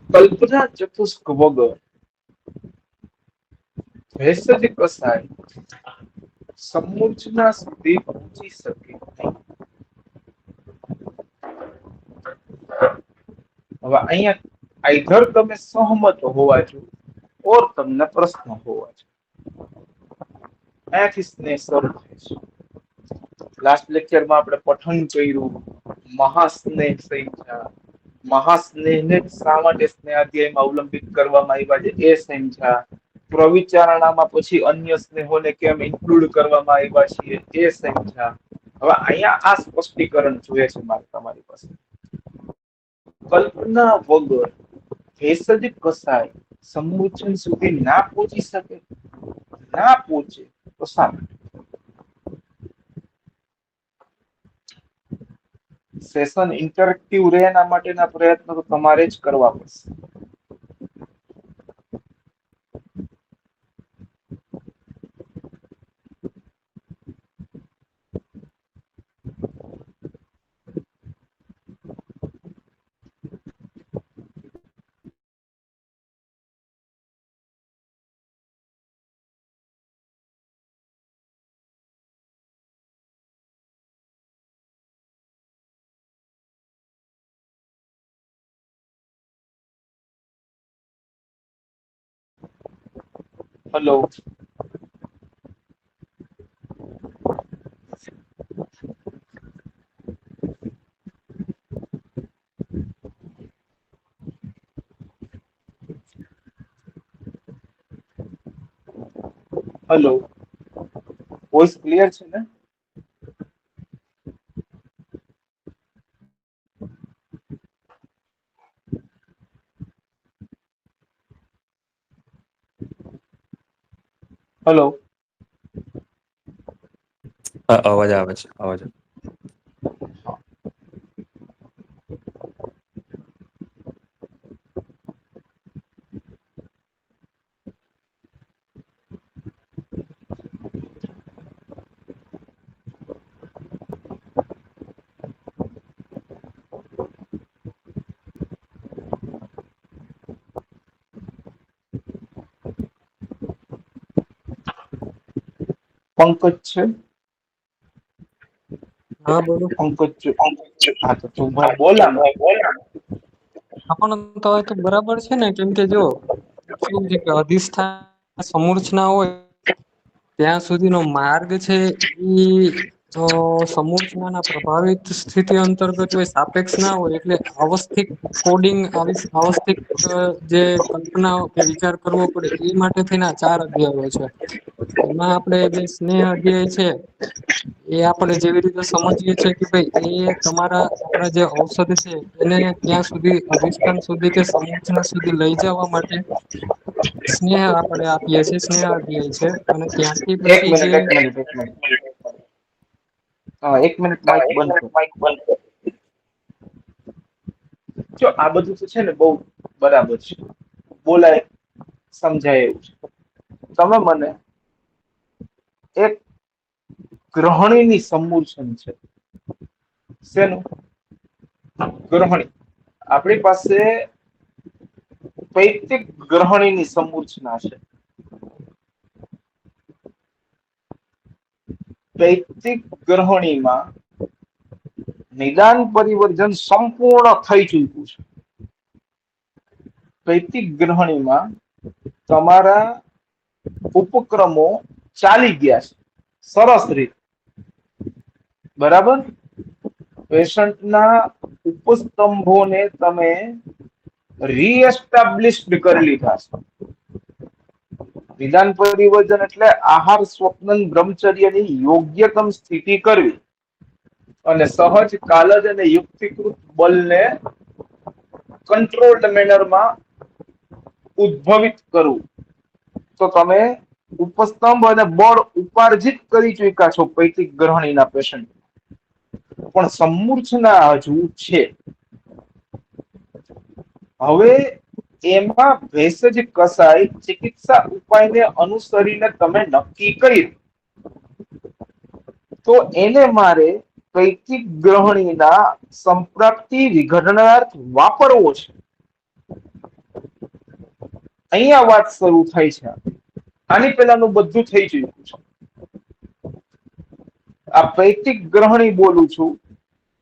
કલ્પના ચતુષ્ક વગર ભેષજ કસાય સમૂર્છના સુધી પહોંચી શકે નહીં. હવે અહીંયા આઈધર તમે સહમત હોવા જોઈએ ઓર તમને પ્રશ્ન હોવા જોઈએ. અહીંયાથી સ્નેહ શરૂ થાય છે. લાસ્ટ લેક્ચરમાં આપણે પઠન કર્યું, મહાસ્નેહ સંખ્યા, મહાસ્નેહને શા માટે સ્નેહ અધ્યાયમાં અવલંબિત કરવામાં આવ્યા છે એ સંખ્યા, પ્રવિચારણામાં પછી અન્ય સ્નેહોને કેમ ઇન્ક્લુડ કરવામાં આવ્યા છે એ સંખ્યા. હવે અહીંયા આ સ્પષ્ટીકરણ જોઈએ છે મારે તમારી પાસે. કલ્પના વગર ભેષજ કસાય સમૂચન સુધી ના પહોંચી શકે, ના પહોંચે તો શા માટે? સેશન ઇન્ટરેક્ટિવ રહે એના માટેના પ્રયત્નો તો તમારે જ કરવા પડશે. હલો. હલો. વોઇસ ક્લિયર છે ને? હલો. અવાજ આવે છે, અવાજ. પંકજ છે? હા બોલો. પંકજ હા તો તું ભાઈ બોલ આમ. પણ તો બરાબર છે ને, કેમ કે જો શું છે કે અધિષ્ઠાન સમૂર્છના હોય ત્યાં સુધીનો માર્ગ છે ઈ સમૂર્છનાના પ્રભાવિત સ્થિતિ અંતર્ગત હોય, સાપેક્ષ ના હોય. એટલે અવસ્થિક કોડિંગ અવસ્થિક જે કલ્પના કે વિચાર કરવો પડે એ માટે થઈને 4 અધ્યાયો છે. એમાં આપણે જે સ્નેહ અધ્યાય છે એ આપણે જેવી રીતે સમજીએ છીએ કે ભાઈ એ તમારા આપણા જે ઔષધ છે એને ત્યાં સુધી અધિષ્ઠાન સુધી કે સમૂર્છના સુધી લઈ જવા માટે સ્નેહ આપણે આપીએ છીએ, સ્નેહ અધ્યાય છે. અને ત્યાંથી એક પછી જે મિનિટ, એક મિનિટ, એક મિનિટ. હા, 1 મિનિટ માઇક બંધ કર. જો આ બધું તો છે ને બહુ બરાબર છે, બોલાય સમજાય એવું છે. તમે મને એક ગ્રહણીની સમૂર્છન છે. શેનું? ગ્રહણી. આપણી પાસે પૈતૃક ગ્રહણીની સમૂર્છના છે. પૈતૃક ગ્રહણીમાં નિદાન પરિવર્જન સંપૂર્ણ થઈ ચૂક્યું છે. પૈતૃક ગ્રહણીમાં તમારા ઉપક્રમો ચાલી ગયા છે સરસ રીતે, બરાબર. પેશન્ટના ઉપસ્તંભોને તમે રીએસ્ટાબ્લિશ્ડ કરી લીધા છે. નિદાન પરિવર્તન એટલે આહાર, સ્વપ્ન, બ્રહ્મચર્યની યોગ્યતમ સ્થિતિ કરવી અને સહજ, કાલજ અને યુક્તિકૃત બલને કંટ્રોલ્ડ મેનરમાં ઉદ્ભવિત કરવું. તો તમે ઉપસ્તંભ અને બળ ઉપાર્જિત કરી ચૂક્યા છો પૈતૃક ગ્રહણીના પેશન્ટ. પણ સમૂર્છના હજુ છે. હવે એમાં ભેષજ કસાય ચિકિત્સા ઉપાયને અનુસરીને તમે નક્કી કરી તો એને મારે પૈકિક ગ્રહણીના સંપ્રાપ્તિ વિઘટનાર્થ વાપરવો છે. અહીંયા વાત શરૂ થાય છે. આની પહેલાનું બધું થઈ ચૂક્યું છે. આ પૈકિક ગ્રહણી બોલું છું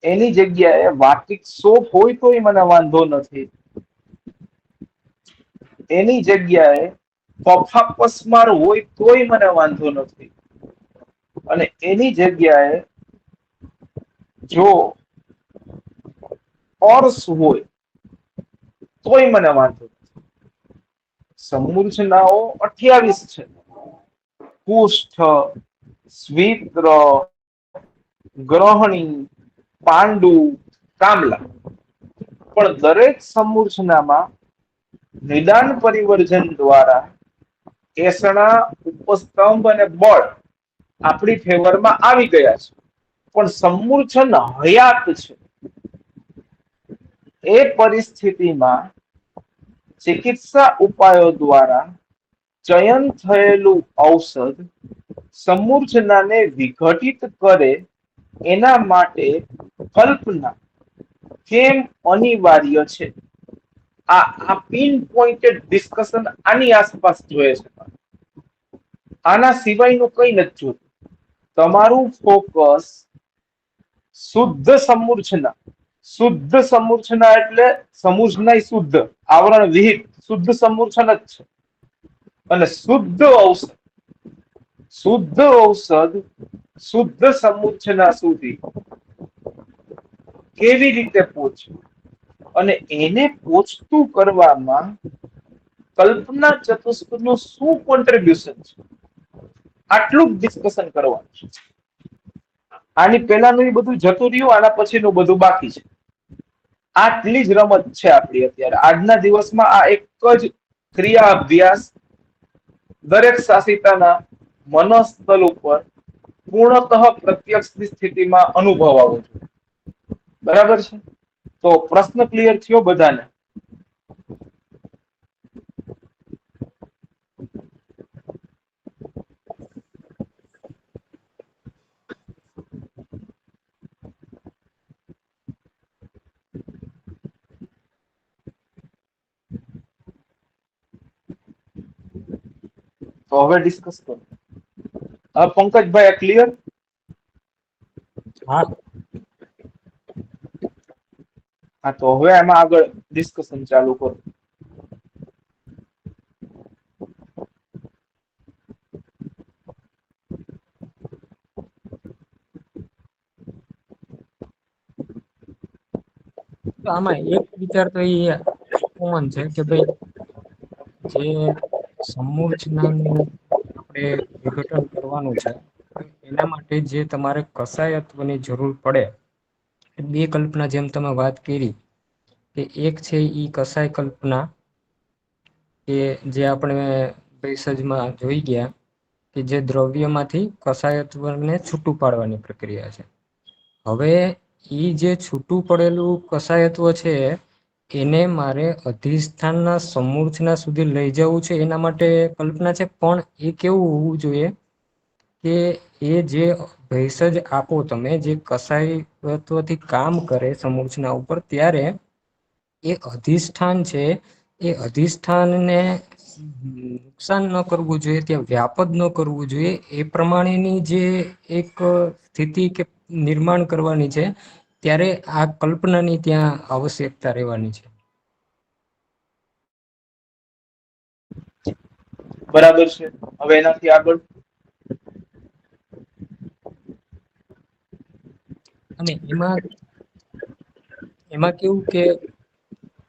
એની જગ્યાએ વાર્તિક શોભ હોય તોય મને વાંધો નથી. એની જગ્યાએ પફાપસમાર હોય તોય મને વાંધો નથી. અને એની જગ્યાએ જો ઓર્સ હોય તોય મને વાંધો નથી. સમૂર્છનાઓ 28 છે. કુષ્ઠ, સ્વિત્ર, ગ્રહણી, પાંડુ, કામલા. પણ દરેક સમૂર્છનામાં નિદાન પરિવર્જન દ્વારા એસણા, ઉપસ્તંભ અને બળ આપણી ફેવરમાં આવી ગયા છે. પણ સમૂર્છન હયાત છે. એ પરિસ્થિતિમાં ચિકિત્સા ઉપાયો દ્વારા ચયન થયેલું ઔષધ સમૂર્છનાને વિઘટિત કરે એના માટે કલ્પના કેમ અનિવાર્ય છે? આ પિન પોઈન્ટેડ ડિસ્કશન આની આસપાસ જોઈએ છે. આના સિવાયનું કઈ નથી જોતું. તમારું ફોકસ શુદ્ધ સમૂર્છના એટલે સમૂર્છના શુદ્ધ, આવરણ વિહિત શુદ્ધ સમૂર્છન જ છે. અને શુદ્ધ ઔષધ શુદ્ધ સમૂર્છના સુધી કેવી રીતે પહોંચવું અને એને પહોંચતું કરવામાં કલ્પના ચતુષ્કોનું શું કોન્ટ્રીબ્યુશન છે, આટલું જ ડિસ્કશન કરવાનું છે. આની પહેલાનું એ બધું જતું રહ્યું, આના પછીનું બધું બાકી છે. આટલી જ રમત છે આપણી અત્યારે આજના દિવસમાં. આ એક જ ક્રિયા અભ્યાસ દરેક શાસિતાના મનોસ્થલ ઉપર પૂર્ણતઃ પ્રત્યક્ષની સ્થિતિમાં અનુભવાવો જોઈએ. બરાબર છે? તો પ્રશ્ન ક્લિયર થયો બધાને? તો હવે ડિસ્કસ કરો. પંકજભાઈ ક્લિયર? હા હા, તો હવે એમાં આગળ ડિસ્કશન ચાલુ કરો. તો આમાં એક વિચાર તો એ કોમન છે કે ભાઈ જે સમૂર્છનાનું આપણે વિઘટન કરવાનું છે એના માટે જે તમારે કસાયત્વની જરૂર પડે, બે કલ્પના જેમ તમે વાત કરી કે એક છે ઈ કસાય કલ્પના કે જે આપણે ભેષજમાં જોઈ ગયા કે જે દ્રવ્યમાંથી કસાયત્વને છૂટું પાડવાની પ્રક્રિયા છે. હવે ઈ જે છૂટું પડેલું કસાયત્વ છે એને મારે અધિષ્ઠાનના સમૂર્છના સુધી લઈ જવું છે. એના માટે કલ્પના છે, પણ એ કેવું હોવું જોઈએ કે એ જે ભેષજ આપો તમે, જે કસાયત્વથી કામ કરે સમૂર્છના ઉપર, ત્યારે એ અધિષ્ઠાન છે એ અધિષ્ઠાનને નુકસાન ન કરવું જોઈએ, ત્યાં વ્યાપદ ન કરવું જોઈએ. એ પ્રમાણેની જે એક સ્થિતિ કે નિર્માણ કરવાની છે, ત્યારે આ કલ્પનાની ત્યાં આવશ્યકતા રહેવાની છે. બરાબર છે. હવે એનાથી આગળ અને એમાં કેવું કે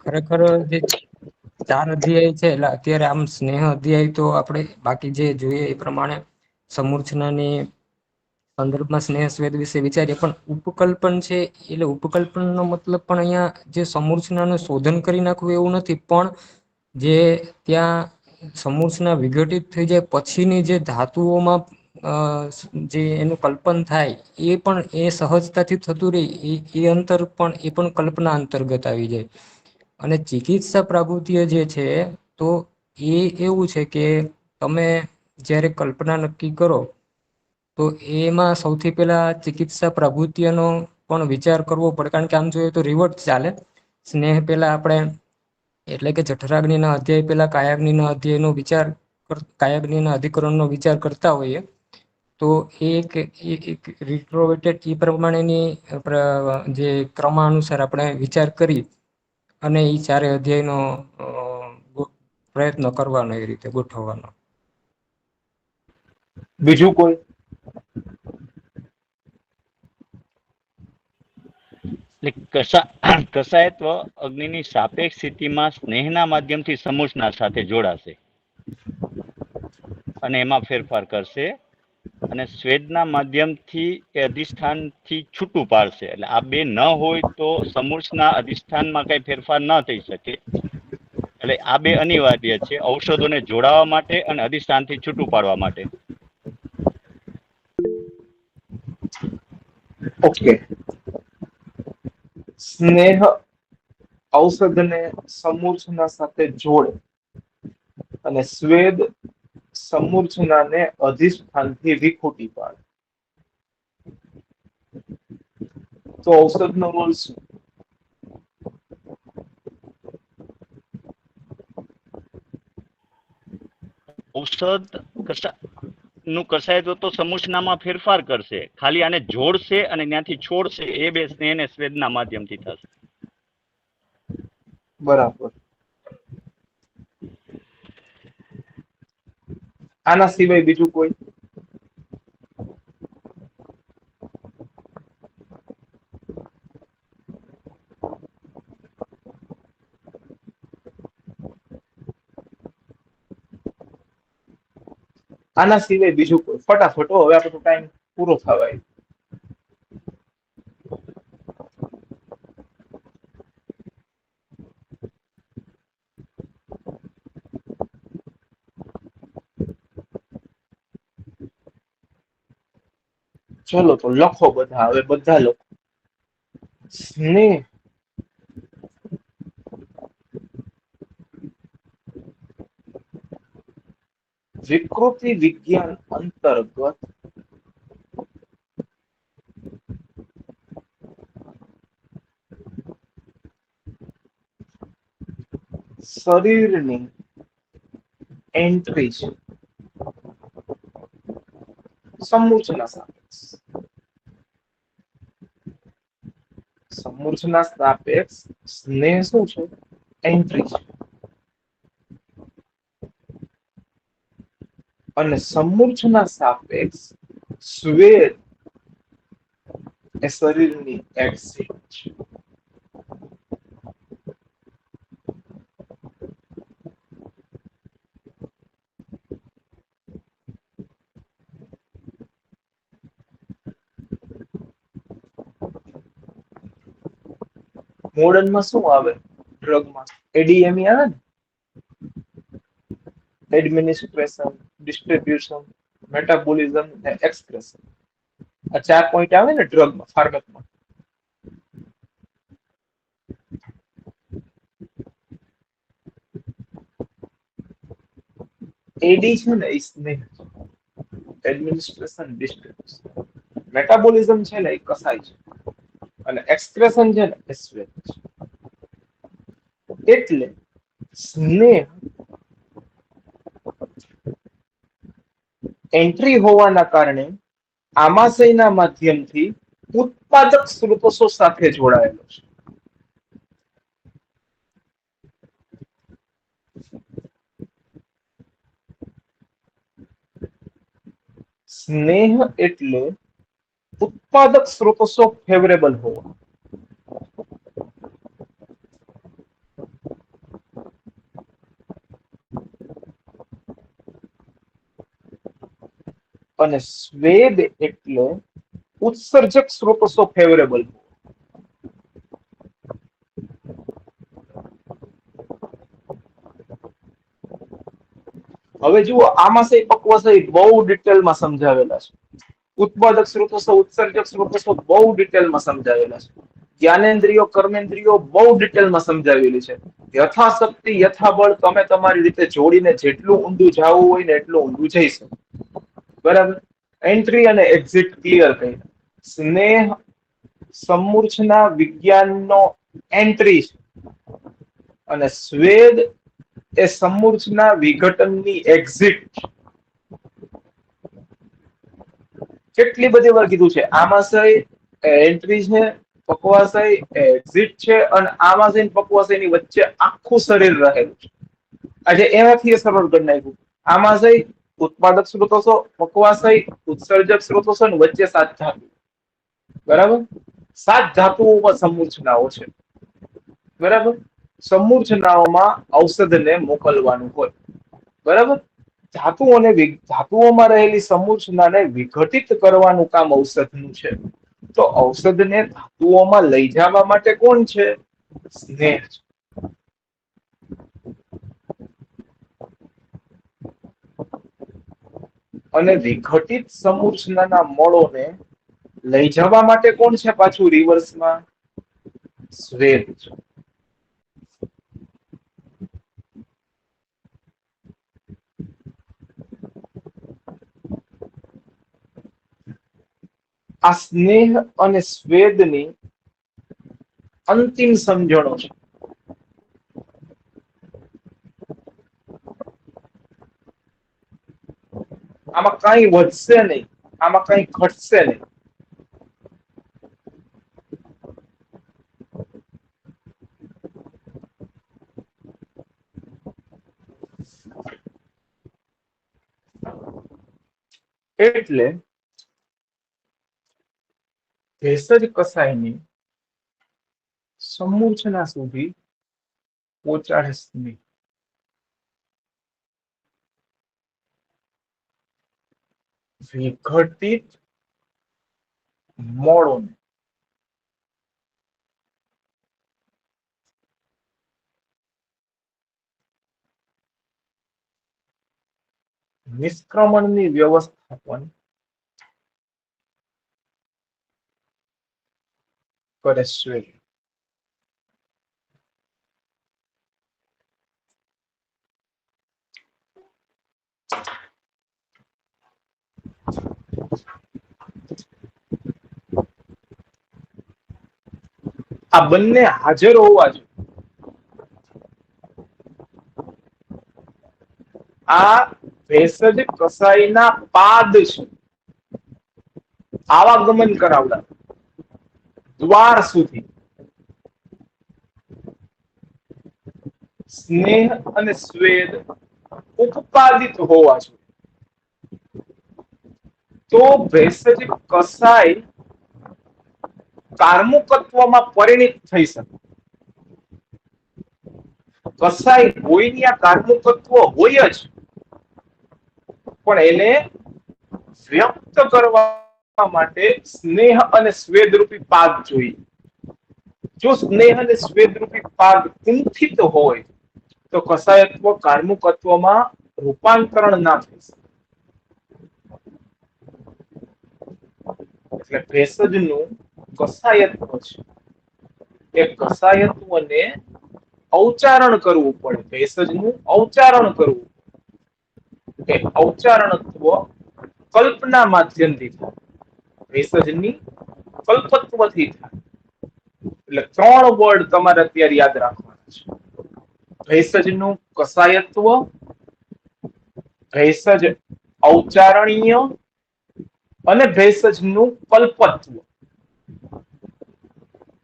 ખરેખર જે 4 અધ્યાય છે, એટલે અત્યારે આમ સ્નેહ અધ્યાય તો આપણે બાકી જે જોઈએ એ પ્રમાણે સમૂર્છનાની સંદર્ભમાં સ્નેહ સ્વેદ વિશે વિચારીએ, પણ ઉપકલ્પન છે એટલે ઉપકલ્પનનો મતલબ પણ અહીંયા જે સમૂર્છનાનું શોધન કરી નાખવું એવું નથી, પણ જે ત્યાં સમૂર્છના વિઘટિત થઈ જાય પછીની જે ધાતુઓમાં જે એનું કલ્પન થાય એ પણ એ સહજતાથી થતું રહે, એ અંતર પણ એ પણ કલ્પના અંતર્ગત આવી જાય. અને ચિકિત્સા પ્રવૃત્તિઓ જે છે તો એ એવું છે કે તમે જ્યારે કલ્પના નક્કી કરો તો એમાં સૌથી પહેલા ચિકિત્સા પ્રવૃત્તિઓનો પણ વિચાર કરવો પડે, કારણ કે આમ જોઈએ તો રિવર્સ ચાલે. સ્નેહ પહેલા આપણે એટલે કે જઠરાગ્નિના અધ્યાય પહેલા કાયાગ્નિના અધ્યાયનો વિચાર કાયાગ્નિના અધિકરણનો વિચાર કરતા હોઈએ, તો એક રિટ્રોવેટેડ એ પ્રમાણેની જે ક્રમાનુસાર આપણે વિચાર કરી અને એ ચારે અધ્યાયનો પ્રયત્ન કરવાનો, એ રીતે ગોઠવવાનો. બીજું કોઈ? કસાયત્વ અગ્નિની સાપેક્ષ સ્થિતિમાં સ્નેહના માધ્યમથી સમૂર્છના સાથે જોડાશે અને એમાં ફેરફાર કરશે, અને સ્વેદના માધ્યમથી એ અધિષ્ઠાનથી છૂટું પાડશે. એટલે આ બે ન હોય તો સમૂર્છના અધિષ્ઠાનમાં કઈ ફેરફાર ન થઈ શકે. એટલે આ બે અનિવાર્ય છે ઔષધોને જોડાવા માટે અને અધિષ્ઠાનથી છૂટું પાડવા માટે. ઓકે. સ્નેહ ઔષધને સમૂર્છના સાથે જોડે અને સ્વેદ સમૂર્છનાને અધિષ્ઠાનથી વિખૂટી પાડે. તો ઔષધનો રોલ શું? ઔષધ નું કસાયત્વ તો સમૂર્છનામાં ફેરફાર કરશે, ખાલી આને જોડશે અને ત્યાંથી છોડશે. એ બે સ્નેહ ને સ્વેદના માધ્યમથી થશે. બરાબર. આના સિવાય બીજું કોઈ? આના સિવાય બીજું કોઈ? ફટાફટ, હવે આપણો ટાઈમ પૂરો થવા આવ્યો. ચલો તો લખો બધા, હવે બધા લખો. સ્નેહ વિકૃતિ વિજ્ઞાન અંતર્ગત શરીરની એન્ટ્રી છે સમૂર્છના સાપેક્ષ. સમૂર્છના સાપેક્ષ સ્નેહ શું છે? એન્ટ્રી છે. અને સમૂર્છના સાપેક્ષ સ્વેદ એ શરીરની એક્ઝિટ છે. મોડર્નમાં શું આવે? ડ્રગમાં એડીએમઈ આવે ને, એડમિનિસ્ટ્રેશન, ડિસ્ટ્રીબ્યુશન, મેટાબોલિઝમ ને એક્સક્રેશન. આ 4 પોઈન્ટ આવે ને ડ્રગમાં, ફાર્મકમાં. એડી છે ને એ સ્નેહ, એડમિનિસ્ટ્રેશન, ડિસ્ટ્રીબ્યુશન, મેટાબોલિઝમ છે ને એ કસાય છે, અને એક્સક્રેશન છે ને એ સ્વેદ છે. એટલે સ્નેહ એન્ટ્રી હોવાના કારણે આમાશયના માધ્યમથી ઉત્પાદક સ્ત્રોતો સાથે જોડાયેલો છે. સ્નેહ એટલે ઉત્પાદક સ્ત્રોતો ફેવરેબલ હોવા. અને સ્વેદ એટલે ઉત્સર્જક સ્ત્રોતો ફેવરેબલ. હવે જુઓ, આમાશય પક્વાશય બહુ ડિટેલમાં સમજાવેલા છે. ઉત્પાદક સ્ત્રોતો, ઉત્સર્જક સ્ત્રોતો બહુ ડિટેલમાં સમજાવેલા છે. જ્ઞાનેન્દ્રિયો, કર્મેન્દ્રિયો બહુ ડિટેલમાં સમજાવેલી છે. યથાશક્તિ યથાબળ તમે તમારી રીતે જોડીને જેટલું ઊંડું જવું હોય ને એટલું ઊંડું જઈ શકો. બરાબર. એન્ટ્રી અને એક્ઝિટ ક્લિયર કર્યા. સ્નેહ સમૂર્છના વિજ્ઞાનનો એન્ટ્રી છે અને સ્વેદ એ સમૂર્છના વિઘટનની એક્ઝિટ છે. કેટલી બધી વાર કીધું છે આમાશય એન્ટ્રી છે, પક્વાશય એક્ઝિટ છે અને આમાશય અને પક્વાશયની વચ્ચે આખું શરીર રહેલું છે. આજે એનાથી સરળ કરી નાખ્યું. આમાશય ઉત્પાદક સ્ત્રોતો, પક્વાશય ઉત્સર્જક સ્ત્રોતો અને વચ્ચે 7 ધાતુ. બરાબર? 7 ધાતુઓમાં સમૂર્છનાઓ છે. બરાબર? સમૂર્છનાઓમાં ઔષધને મોકલવાનું હોય. બરાબર? ધાતુઓમાં રહેલી સમૂર્છનાને વિઘટિત કરવાનું કામ ઔષધનું છે. તો ઔષધને ધાતુઓમાં લઈ જવા માટે કોણ છે? સ્નેહ છે. અને વિઘટિત સમૂર્છનાના મળોને લઈ જવા માટે કોણ છે પાછું રિવર્સમાં? સ્વેદ છે. આ સ્નેહ અને સ્વેદની અંતિમ સમજણો છે. આમાં કઈ વધશે નહીં, આમાં કઈ ઘટશે નહીં. એટલે ભેષજ કસાયની સમૂર્છના સુધી પહોંચાડે સ્નેહ. વિઘટિત મળોને નિષ્ક્રમણની વ્યવસ્થાપન કરે સ્વેદ. આ બંને હાજર હોવા જોઈએ. આ ભેષજ કસાયના પાદ છે. આવાગમન કરાવડા દ્વાર સુધી સ્નેહ અને સ્વેદ ઉત્પાદિત હોવા જોઈએ. તો ભેષજ કસાય કાર્મુકત્વમાં પરિણિત થઈ શકે. કસાય હોય ત્યાં કાર્મુકત્વ હોય જ, પણ એને વ્યક્ત કરવા માટે સ્નેહ અને સ્વેદ રૂપી પાદ જોઈએ. જો સ્નેહ અને સ્વેદ રૂપી પાદ કુંઠિત હોય તો કસાયત્વ કાર્મુકત્વમાં રૂપાંતરણ ના થઈ શકે. એટલે ભેષજનું કસાયત્વ છે એ કસાયત્વને ઔચારણ કરવું પડે. ભેષજનું ઔચારણ કરવું. એ ઔચારણત્વ કલ્પના માધ્યમથી થાય. ભેષજની કલ્પત્વથી થાય. એટલે 3 વર્ડ તમારે અત્યારે યાદ રાખવાના છે. ભેષજનું કસાયત્વ, ભેષજ ઔચારણીય અને ભેષજનું કલ્પત્વ.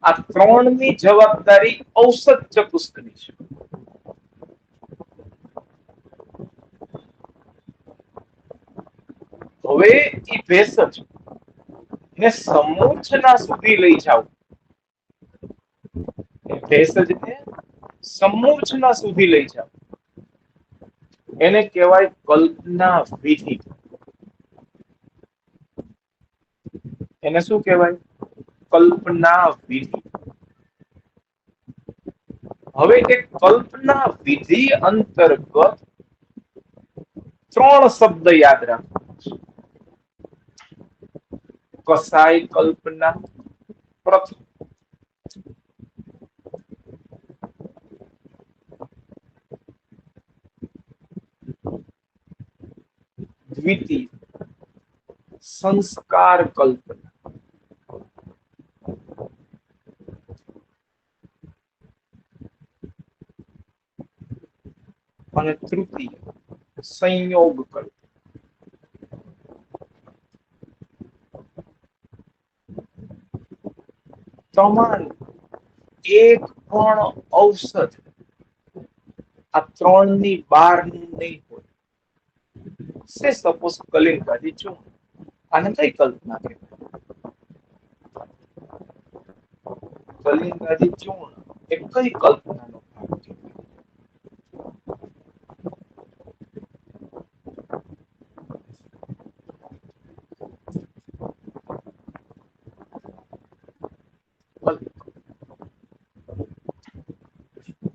આ 3 ની જવાબદારી ઔષધ ચતુષ્કની છે. હવે એ ભેષજ ને સમૂર્છના સુધી લઈ જાવ. ભેષજને સમૂર્છના સુધી લઈ જાવ. એને કહેવાય કલ્પના વિધિ. એને શું કહેવાય? કલ્પના વિધિ. હવે એ કલ્પના વિધિ અંતર્ગત 3 શબ્દ યાદ રાખવાના છે. કસાય કલ્પના પ્રથમ, દ્વિતીય, સંસ્કાર કલ્પના. અને તૃતીય સંયોગ કલ્પના. તમારું એક પણ ઔષધ આ ત્રણની બહારનું નહીં હોય. સે સપોઝ કલિંગાદી ચૂર્ણ, આને કઈ કલ્પના કહેવાય? કલિંગાદી ચૂર્ણ એ કઈ કલ્પનાનો ભાગ કહેવાય?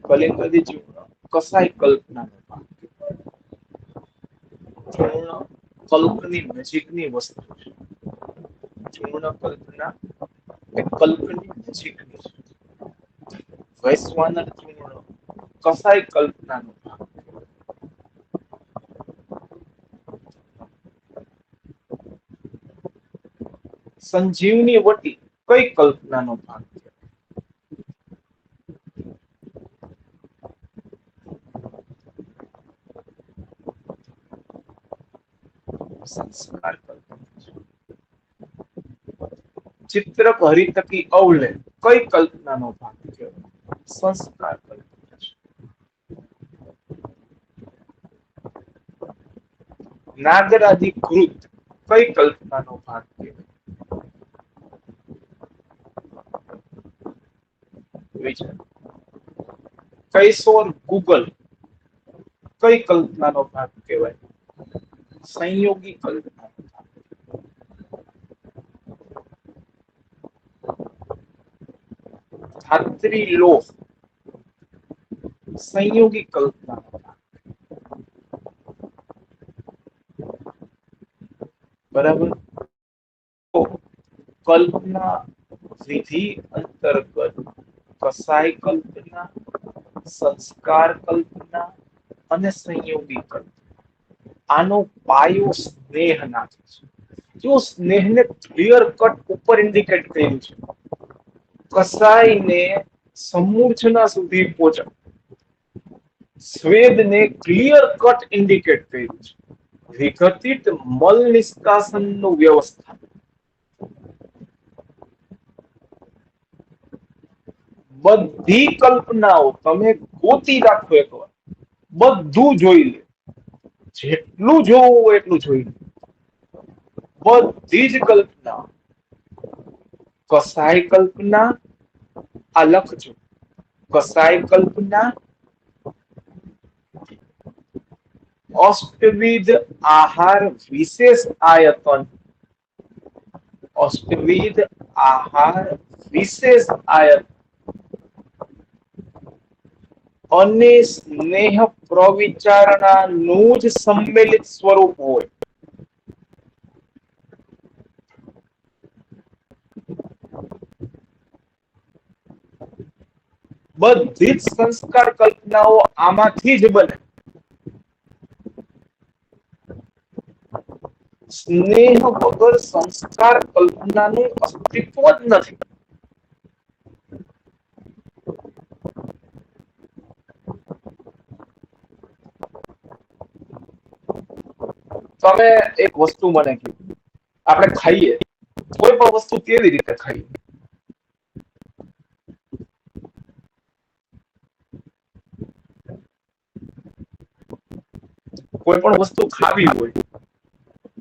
કલિંગાદી ચૂર્ણ કસાય કલ્પનાનો ભાગ કહેવાય. ચૂર્ણ કલ્પની નજીકની વસ્તુ છે. ચૂર્ણ કલ્પના એ કલ્પની નજીકની છે. વૈશ્વાનર ચૂર્ણ કસાય કલ્પનાનો ભાગ કહેવાય. સંજીવની વટી કઈ કલ્પનાનો ભાગ કહેવાય? સંસ્કાર કલ્પના. ચિત્રક હરિતકી અવલેખ કઈ કલ્પનાનો ભાગ કહેવાય? સંસ્કાર કલ્પના છે. નાગરાદી કૃત કઈ કલ્પનાનો ભાગ કહેવાય? વિચાર. કૈશોર ગૂગલ કઈ કલ્પનાનો ભાગ કહેવાય? સંયોગી કલ્પના. ધાત્રી લોહ સંયોગી કલ્પના. બરાબર. તો કલ્પના વિધિ અંતર્ગત કસાય કલ્પના, સંસ્કાર કલ્પના અને સંયોગી કલ્પના. આનો પાયો સ્નેહ નાખે છે. જો સ્નેહને ક્લિયર કટ ઉપર ઇન્ડિકેટ કર્યું છે, કસાયને સમૂર્છના સુધી પહોંચે, સ્વેદને ક્લિયર કટ ઇન્ડિકેટ કર્યું છે, વિઘટિત મલ નિષ્કાશનનું વ્યવસ્થા. બધી કલ્પનાઓ તમે ગોતી રાખો એકવાર, બધું જોઈ લે, જેટલું જોવું હોય એટલું જોઈ લે. બધી જ કલ્પના, કસાય કલ્પના, આ લખજો, કસાય કલ્પના, અષ્ટવિધ આહાર વિશેષ આયતન, અષ્ટવિધ આહાર વિશેષ આયતન અને સ્નેહ પ્રવિચારણાનું જ સંમેલિત સ્વરૂપ હોય. બધી જ સંસ્કાર કલ્પનાઓ આમાંથી જ બને. સ્નેહ વગર સંસ્કાર કલ્પનાનું અસ્તિત્વ જ નથી. તમે એક વસ્તુ મને કીધું, આપણે ખાઈએ કોઈ પણ વસ્તુ કેવી રીતે ખાઈએ? કોઈ પણ વસ્તુ ખાવી હોય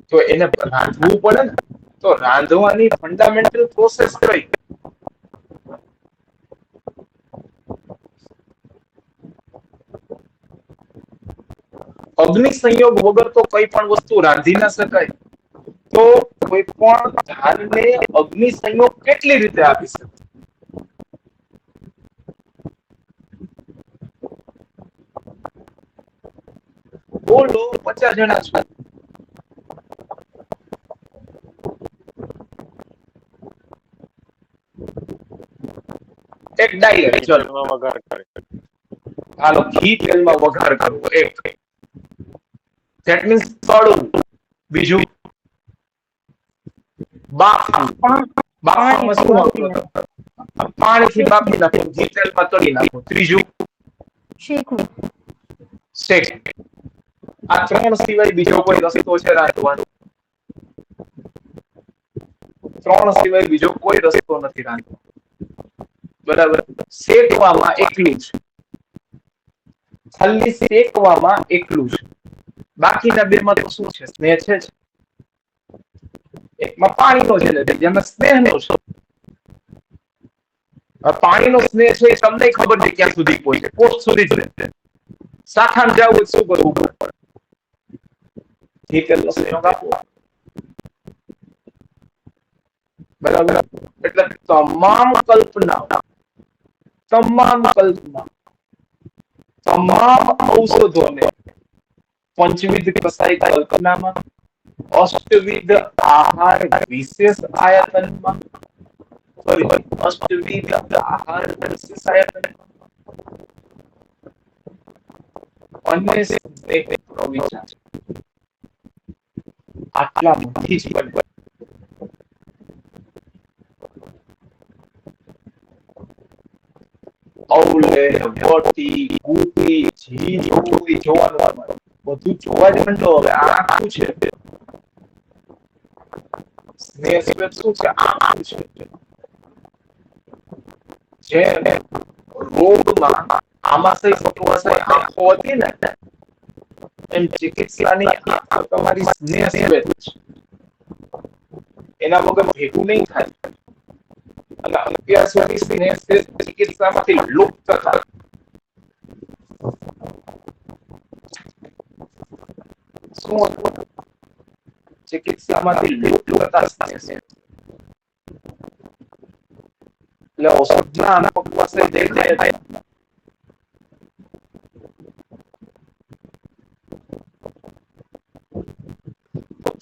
તો એને રાંધવું પડે ને. તો રાંધવાની ફંડામેન્ટલ પ્રોસેસ કઈ? અગ્નિ સંયોગ વગર તો કઈ પણ વસ્તુ રાંધી ના શકાય. તો કોઈ પણ ધાનને અગ્નિ સંયોગ કેટલી રીતે આપી શકે? બોલો, 50 જણા છો. એક ડાયટ, ચલો વઘાર કરે. હાલો, ઘી તેલમાં વઘાર કરવો, એક. ધેટ મીન્સ તળવું. બીજું બાફવું. બાફવામાં શું વાપરો તમે? પાણીથી બાફી નાખો, ઘી તેલમાં તળી નાખો. ત્રીજું શેકવું. શેક. આ ત્રણ સિવાય બીજો કોઈ રસ્તો છે રાંધવાનો? ત્રણ સિવાય બીજો કોઈ રસ્તો નથી રાંધવાનો. બરાબર. શેકવામાં એકલું છે, ખાલી શેકવામાં એકલું છે. બાકીના બેમાં તો શું છે? સ્નેહ છે જ. એકમાં પાણીનો છે ને બીજામાં સ્નેહનો છે. પાણીનો સ્નેહ છે એ તમને ખબર છે ક્યાં સુધી પહોંચે? પોસ્ટ સુધી જ રહે. શાખામાં જવું હોય શું કરવું પડે? ઠીક સંયોગ આપવો. બરાબર. એટલે તમામ કલ્પના, તમામ ઔષધોને પંચવિધ કસાઈ કલ્પનામાં, અષ્ટવિધ આહાર વિશેષ આયતનમાં, અષ્ટવિધ આહાર વિશેષ આયતનમાં અને સ્નેહ પ્રવિચાર, આટલામાંથી જ બને. અવલે, વટી, કુટી, જી જોવું એ જોવાનું. બધું જોવા જ માંડો. હવે આખું છે સ્નેહ શું છે? આખું છે. જેમ રોગમાં આમાશય પ્રત્વાશય આંખો હતી ને, એમ ચિકિત્સાની આંખો તમારી સ્નેહ સ્વેત છે. એના વગર ભેગું નહીં થાય. અને અત્યાર સુધી સ્નેહ સ્વેત ચિકિત્સામાંથી લુપ્ત હતા. શું હતું? ચિકિત્સામાંથી લુપ્ત હતા સ્નેહ સ્વેત. એટલે ઔષધના અનુપક્વાશય દેખાય.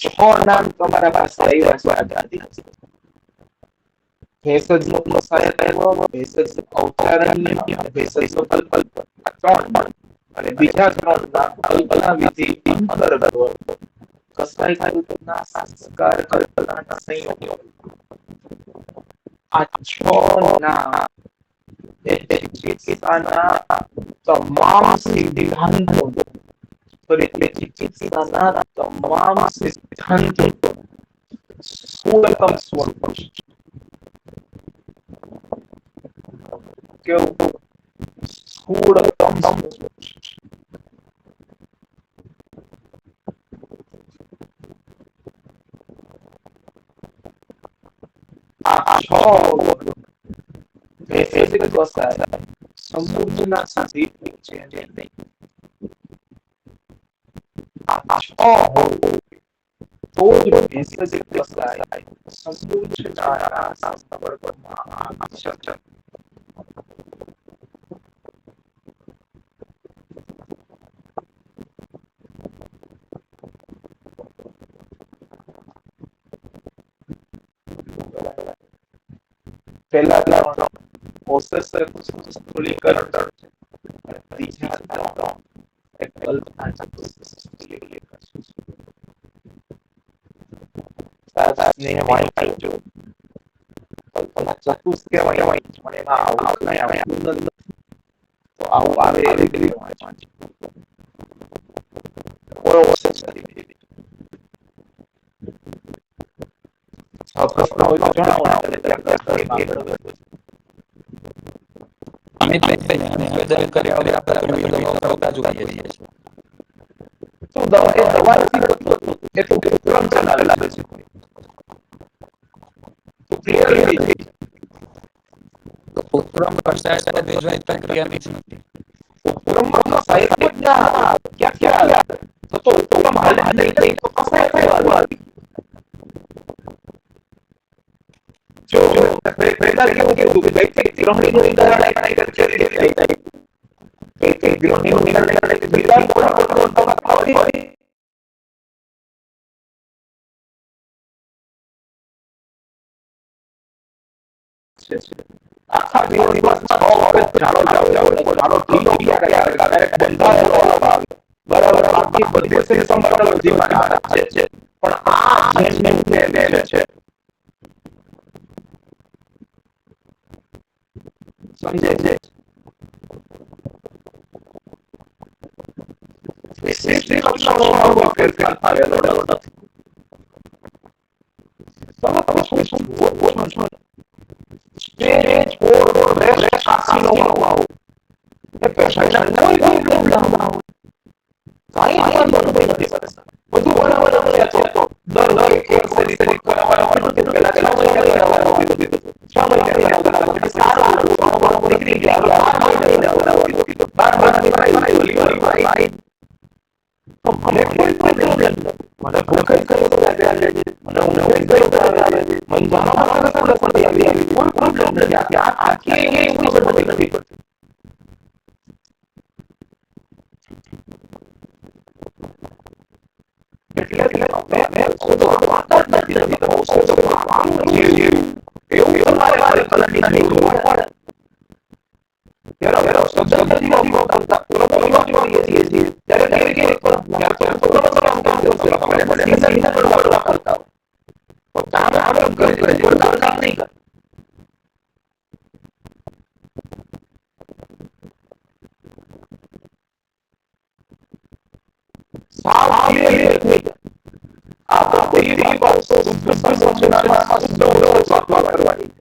છ નામ તમારા પાસે આવ્યા છે. ભેષજ કસાય થયો, ભેષજ અવતારણ્ય, ભેષજ કલ્પ, ત્રણ. અને બીજા ત્રણ નામ કલ્પના વિધિ અંતર્ગત કસાય કલ્પના સંસ્કાર કલ્પના સંયોગ. આ છ નામ ચિકિત્સાના તમામ સિદ્ધાંતો, ચિકિત્સાના તમામ સિદ્ધાંતો સ્થૂળતમ સ્વરૂપ છે. કેવું? સ્થૂળતમ સ્વરૂપ છે. આ છ ભેષજ કસાય સમૃદ્ધના સાધિત છે. આ છ હોય તો જ ભેષજ કસાય સમૃદ્ધના સંપર્કમાં આવી શકે. પહેલા પ્રોસેસર સ્થૂલીકરણ છે. ત્રીજા કલ્પના કલ્પના ચતુર્થ કહેવાય. પણ એમાં આવું કઈ આવતું નથી. તો આવું આવે એવી રીતે પ્રશ્ન હોય તો જણાવો. તો દવાથી એ તો વિક્રમ ચલાવેલા છે. તો ક્લિયરલી ઉપક્રમ કસાય દેશવાની પ્રક્રિયા નથી. ઉપક્રમમાં તો સાહેબ જ ના ક્યાં તો ઉપક્રમ હાલે નહીં તો કસાય થયો. જો પહેલા કેવું કે વૈકલ્પિક ગ્રહણીનું ઉદાહરણ આપણે કરી દીધું. વૈકલ્પિક ગ્રહણીનું ઉદાહરણ વિધાન આખા દિવસમાં 6 વખત ઝાડો ઢીલો ક્યારે બંધાયેલો આવે. બરાબર. બાકી બધે સંપર્ક વધીમાં છે. પણ આ જેને છે સમજે છે વિશેષ લક્ષણોમાં કોઈ ફેરફાર થયેલો નથી. તમે શું બોલો છો સ્ટેજ 4 રેસ્ટ કાર્સિનોમા આવો એ પેશન્ટને કોઈ પ્રોબ્લેમ ના હોય કાંઈ બરોબર નથી બધું બરાબર તો દર એક રિપોર્ટ કરાવવાનો નથી પેલા 6 મહિના કરાવવાનો કીધું 6 મહિના કરાવવાનો સારું નીકળી ગયા 12 મહિના કરાવવાનો કીધું 12 મહિના ઓલી તો મને કોઈ પ્રોબ્લેમ નથી મને ભૂખાઈ કર્યો તો આવે છે મને ઊંઘાઈ ગયો તો આવે છે મને જાણવા માટે કોઈ આવી કોઈ પ્રોબ્લેમ નથી આ કે ખબર નથી પડતી એટલે અમે ખુદ વાતા નથી તો ઓછો એવું તમારે કલાની જરૂર પડે ત્યારે શબ્દ નથી વાપરતા પૂરો જોઈએ છીએ ત્યારે કેવી કરતા કામ આગળ કરે કામ નહીં કરે સાવ આ બધી વાતો સમજવામાં શબ્દો કરવાની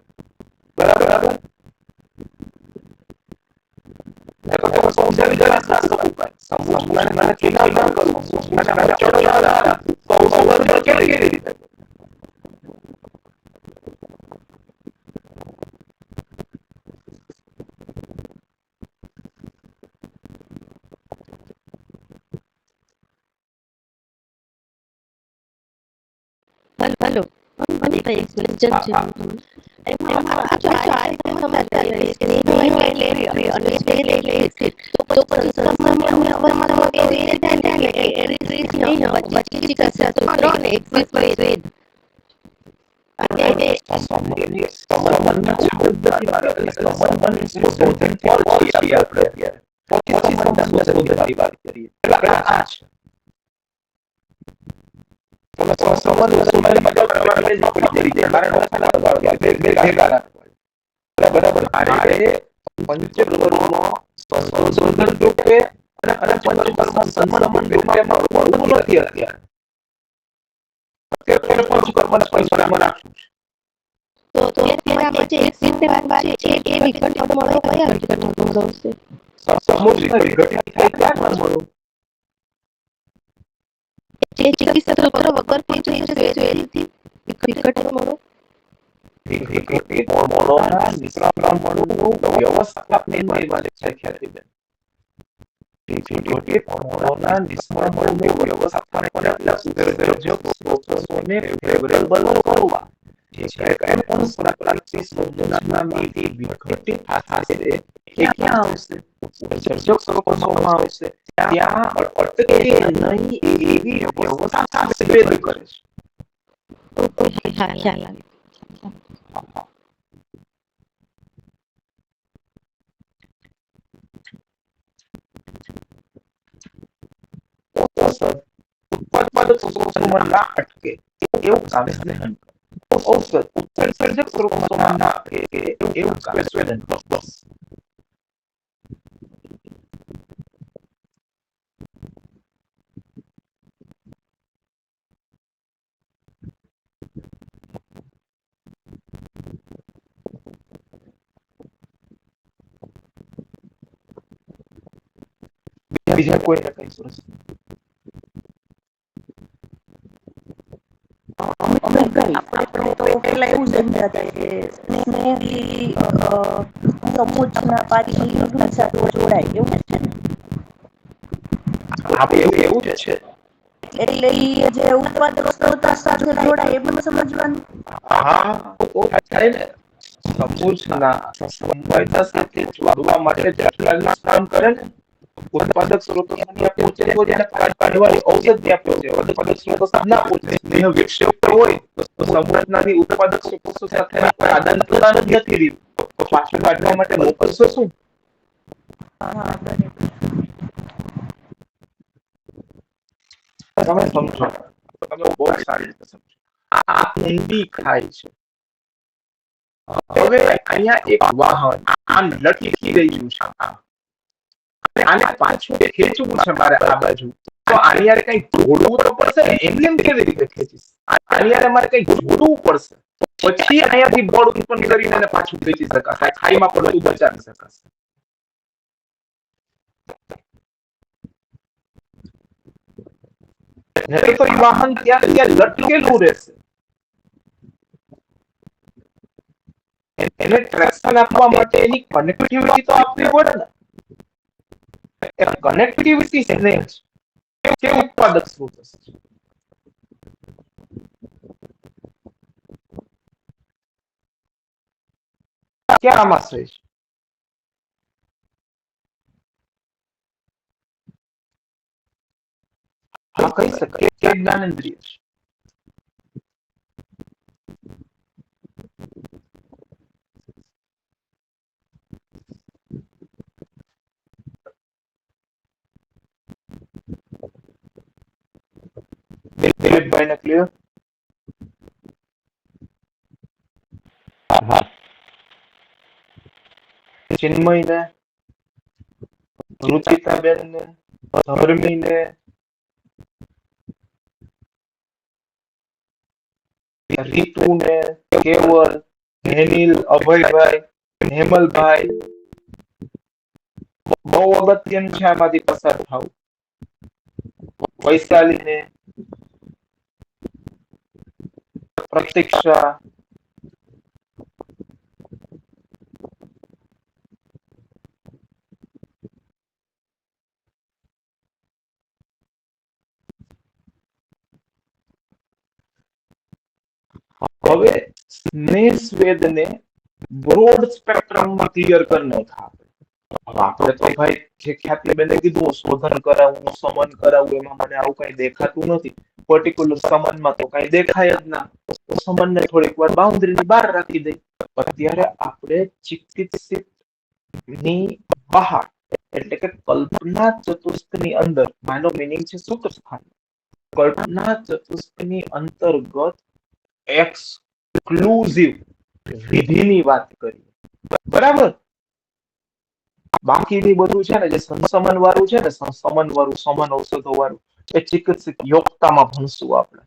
બરાબર સમજાવી જરા ના શકું મને કિનાર ના કરું મને ચડો ના તો કેવી રીતે हेलो મને તો એક સજેશન છે એમાં આ જો આ રીતે સમજતા રહીએ કે નહીં એટલે અને એટલે તો પછી સમજવામાં એ રીતે થાય કે એરિટ્રીસ નહીં હોય પછી કસરત તો ત્રણ એક્ઝિટ વેદ અને સમન્વયના શબ્દથી શોધન પોલિસી આપણે પછી સંબંધની વાત કરીએ એટલે આ છે બરાબર પંચકર્મનો સંશોધન રૂપે અને પંચકર્મ સન્માન રૂપે મળવું નથી અત્યારે પંચકર્મને પૈસા રાખવું તો તેના પછી એક સિદ્ધાંત છે એ વિકલ્પ મળો કયા વિકલ્પ મળો છે સમુદ્ર વિઘટિત થાય ત્યાં મળો જે ચિકિત્સક વગર પહોંચી વિકટ મળો મોનોના નિષ્ણાત મળવું વ્યવસ્થાપનની વાત છે ખ્યાતિબેન મોનોના નિષ્ણાત મળવું વ્યવસ્થાપન એટલે સુધરજક પ્રોસેસોને ફેવરેબલ કરવા જે છે કાંઈ પણ પ્રાકૃતિક સંજોગોના નીતિ વિઘટિત થશે એ ક્યાં આવશે સર્જક પ્રોસેસોમાં આવશે ત્યાં અટકે નહીં એવી વ્યવસ્થા સંવેદ કરે છે ખ્યાલ આવે ઉત્પાદક શોષણમાં ના અટકે એવું કામ સંવેદન ઔષધ ઉત્સર્જક સ્વરૂપમાં ના અટકે એવું કામ સંવેદન બસ બીજા કોઈને કઈ સરસ આપણે તો પેલા એવું સમજતા હતા કે સ્નેહથી સમૂહના પાછી સાથે જોડાય એવું છે ને એવું જ છે એટલે ઈ જે ઉત્પાદક સ્ત્રોત સાથે જોડાય એ બધું સમજવાનું હા તો થાય ને સમૂહના સમન્વયતા સાથે જોડવા માટે જટલાલના કામ કરે ને ઉત્પાદક સ્ત્રોતો ત્યાં પહોંચે તો તેને કાઢવાની ઔષધ ત્યાં પહોંચે ઉત્પાદક સ્ત્રોતો ના પહોંચે સ્નેહ વિક્ષેપ હોય તો સમૂહનાની ઉત્પાદક સ્ત્રોતો સાથે આદાન પ્રદાન જ નથી રહ્યું તો પાછું કાઢવા માટે મોકલશો શું તમે સમજો તમે બહુ સારી રીતે સમજો આ ઊંડી ખાય છે હવે અહીંયા એક વાહન આમ લટકી રહ્યું છે, આને પાછું ખેંચવું છે મારે આ બાજુ, તો આની યારે કઈ જોડવું તો પડશે ને, એમને એમ કેવી રીતે ખેંચીશ? આની યારે મારે કઈ જોડવું પડશે, પછી અહીંયાથી બળ ઉત્પન્ન કરીને એને પાછું ખેંચી શકાશે, ખાઈમાં પડતું બચાવી શકાશે. નહીં તો એ વાહન ત્યાં ત્યાં લટકેલું રહેશે. એને ટ્રેક્શન આપવા માટે એની કનેક્ટિવિટી તો આપવી પડે ને. કનેક્ટિવિટી સ્નેહ કે ઉત્પાદક સ્ત્રોત છે. ક્યાં આમાં શ્રેષ્ઠ? હા, કહી શકાય કે જ્ઞાનેન્દ્રિય છે. દિલીપભાઈ ને ક્લિયર? હા, ચિન્મય ને, રુચિતાબેન ને, ધર્મી ને, રીતુ ને, કેવલ, હેનિલ, અભયભાઈ, હેમલભાઈ, બહુ અગત્યનું છે આમાંથી પસાર થવું. વૈશાલી ને, પ્રતીક્ષા, હવે સ્નેહ સ્વેદ ને બ્રોડ સ્પેક્ટ્રમમાં ક્લિયર કરીને થાય. આપણે તો ભાઈ જે ખ્યાતિબેને કીધું શોધન કરાવવું, સમન કરાવવું, એમાં મને આવું કઈ દેખાતું નથી. પર્ટિક્યુલર સમનમાં તો કઈ દેખાય જ ના, તો સમનને થોડીક વાર બાઉન્ડ્રીની બહાર રાખી દઈ. અત્યારે આપણે ચિકિત્સિત ની બહાર એટલે કે કલ્પના ચતુષ્કની અંદર, માનો મિનિંગ છે સૂત્ર સ્થાન, કલ્પના ચતુષ્કની અંતર્ગત એક્સક્લુઝિવ વિધિની વાત કરીએ, બરાબર? બાકીની બધું છે ને જે સંસમન વાળું છે ને, સંસમન વાળું, સમન ઔષધો વાળું, એ ચિકિત્સક યોગતામાં ભણશું આપણે.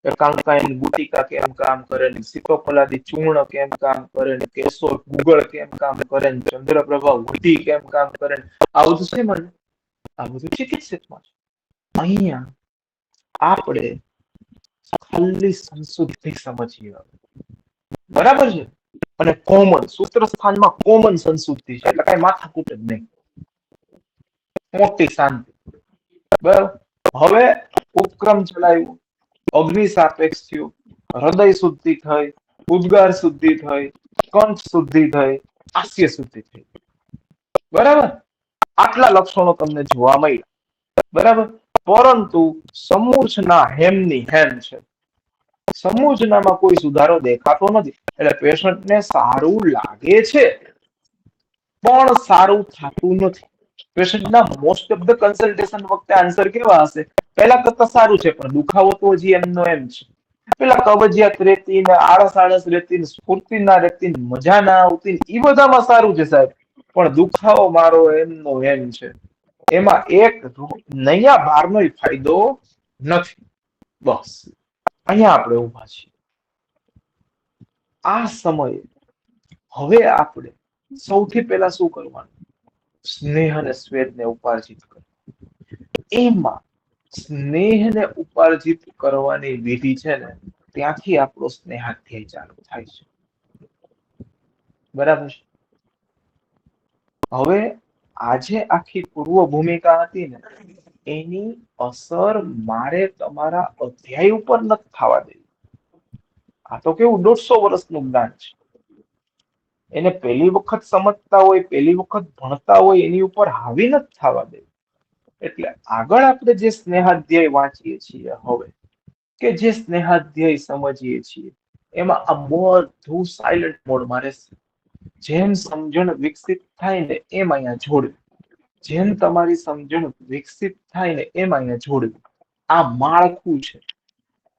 એકાંકાયન ગુટિકા કેમ કામ કરે ને, સીતોપલાદી ચૂર્ણ કેમ કામ કરે ને, કેશોર ગુગળ કેમ કામ કરે ને, ચંદ્રપ્રભા ઉધી કેમ કામ કરે ને, આ બધું છે મને, આ બધું ચિકિત્સકમાં છે. અહીંયા આપણે ખાલી સંશુદ્ધિ સમજીએ, બરાબર છે? અને કોમન સૂત્ર સ્થાનમાં કોમન સંશુદ્ધિ છે, એટલે કઈ માથાકૂટ જ નહીં, મોટી શાંતિ. બરાબર? હવે ઉપક્રમ ચલાવ્યું, અગ્નિ સાપેક્ષ થયું, હૃદય શુદ્ધિ થઈ, ઉદ્ગાર શુદ્ધિ થઈ, કંઠ શુદ્ધિ થઈ, હાસ્ય શુદ્ધિ થઈ. બરાબર? આટલા લક્ષણો તમને જોવા મળ્યા. બરાબર? પરંતુ સમૂર્છના હેમની હેમ છે. સમૂર્છનામાં કોઈ સુધારો દેખાતો નથી. એટલે પેશન્ટને સારું લાગે છે પણ સારું થતું નથી. પેશન્ટના મોસ્ટ ઓફ ધ કન્સલ્ટેશન વખતે આન્સર કેવા હશે? પહેલા કરતા સારું છે પણ દુખાવો તો હજી એમનો એમ છે. પેલા કબજિયાત રહેતી ને, આળસ રહેતી ને, સ્ફૂર્તિ ના રહેતી, મજા ના આવતી, એ બધામાં સારું છે સાહેબ, પણ દુખાવો મારો એમનો એમ છે. એમાં એક નયા બારનો ફાયદો નથી. બસ અહીંયા આપણે ઉભા છીએ. આ સમયે હવે આપણે સૌથી પહેલા શું કરવાનું? સ્નેહ અને સ્વેદને ઉપાર્જિત કરવું. એમાં સ્નેહને ઉપાર્જિત કરવાની વિધિ છે ને, ત્યાંથી આપણો સ્નેહાધ્યાય ચાલુ થાય છે. બરાબર છે? હવે આજે આખી પૂર્વ ભૂમિકા હતી ને, એની અસર મારે તમારા અધ્યાય ઉપર નથી થવા દેવી. આ તો કેવું 150 વર્ષનું જ્ઞાન છે. એને પહેલી વખત સમજતા હોય, પહેલી વખત ભણતા હોય, એની ઉપર હાવી નથી થવા દેવું. એટલે આગળ આપણે જે સ્નેહાધ્યાય વાંચીએ છીએ હવે, કે જે સ્નેહાધ્યાય સમજીએ છીએ, એમાં આ બધું સાયલન્ટ મોડમાં રહેશે. જેમ સમજણ વિકસિત થાય ને એમ અહીંયા જોડવું. જેમ તમારી સમજણ વિકસિત થાય ને એમ અહીંયા જોડવું. આ માળખું છે.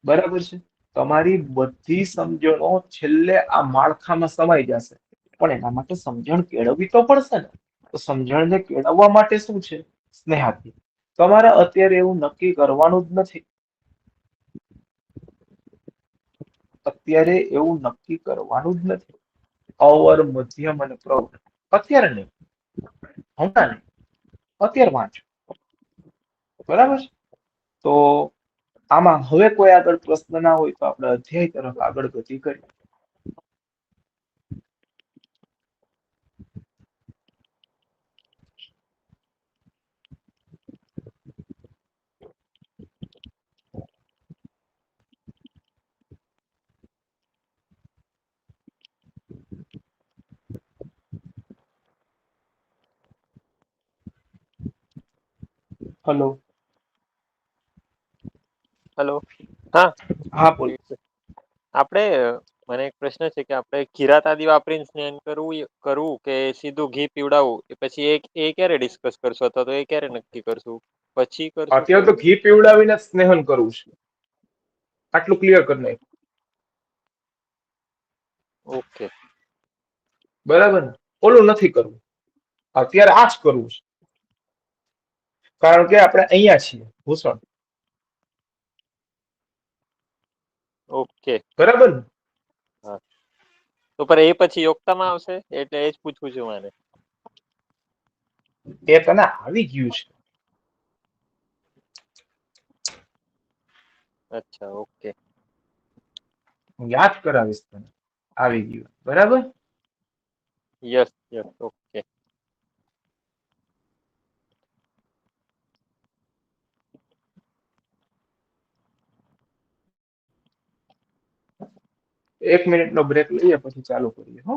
બરાબર છે? તમારી બધી સમજણો છેલ્લે આ માળખામાં સમાઈ જશે, પણ એના માટે સમજણ કેળવવી તો પડશે ને. તો સમજણને કેળવવા માટે શું છે? સ્નેહાથી. તમારે અત્યારે એવું નક્કી કરવાનું જ નથી. અત્યારે એવું નક્કી કરવાનું જ નથી. અવર, મધ્યમ અને પ્રૌઢ અત્યારે નહીં, હમણાં નહીં, અત્યારે વાંચો. બરાબર છે? તો આમાં હવે કોઈ આગળ પ્રશ્ન ના હોય તો આપણે અધ્યાય તરફ આગળ ગતિ કરીએ. હલો. હેલો. હા, હા બોલ. આપણે મને એક પ્રશ્ન છે કે આપણે કિરાતાદી વાપરીને સ્નાન કરવું કે સીધું ઘી પીવડાવવું, એ પછી એ ક્યારે ડિસ્કસ કરશું, અથવા તો એ ક્યારે નક્કી કરશું? પછી કરશું કે અત્યારે તો ઘી પીવડાવીને જ સ્નેહન કરવું છે. આટલું ક્લિયર કરી નાખ. ઓકે. બરાબર ને? ઓલું નથી કરવું, અત્યારે આ જ કરવું છે. કારણ કે આપણે અહીંયા છીએ ભૂષણ. ઓકે. બરાબર ને? હા, તો પણ એ પછી યોગતામાં આવશે, એટલે એ જ પૂછવું છે મારે. એ તને આવી ગયું છે. અચ્છા, ઓકે. હું યાદ કરાવીશ તને. આવી ગયું. બરાબર? Yes yes, okay. એક મિનિટનો બ્રેક લઈએ પછી ચાલુ કરીએ. હો.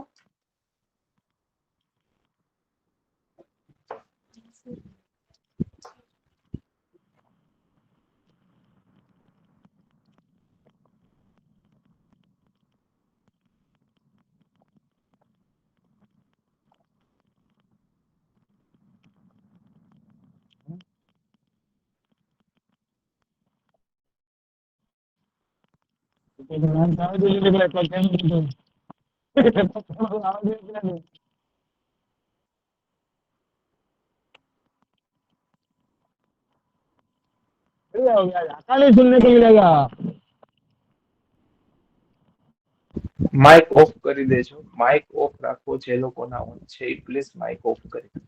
માઇક ઓફ કરી દેજો. માઇક ઓફ રાખો. જે લોકોના ઓન છે એ પ્લીઝ માઇક ઓફ કરી દો.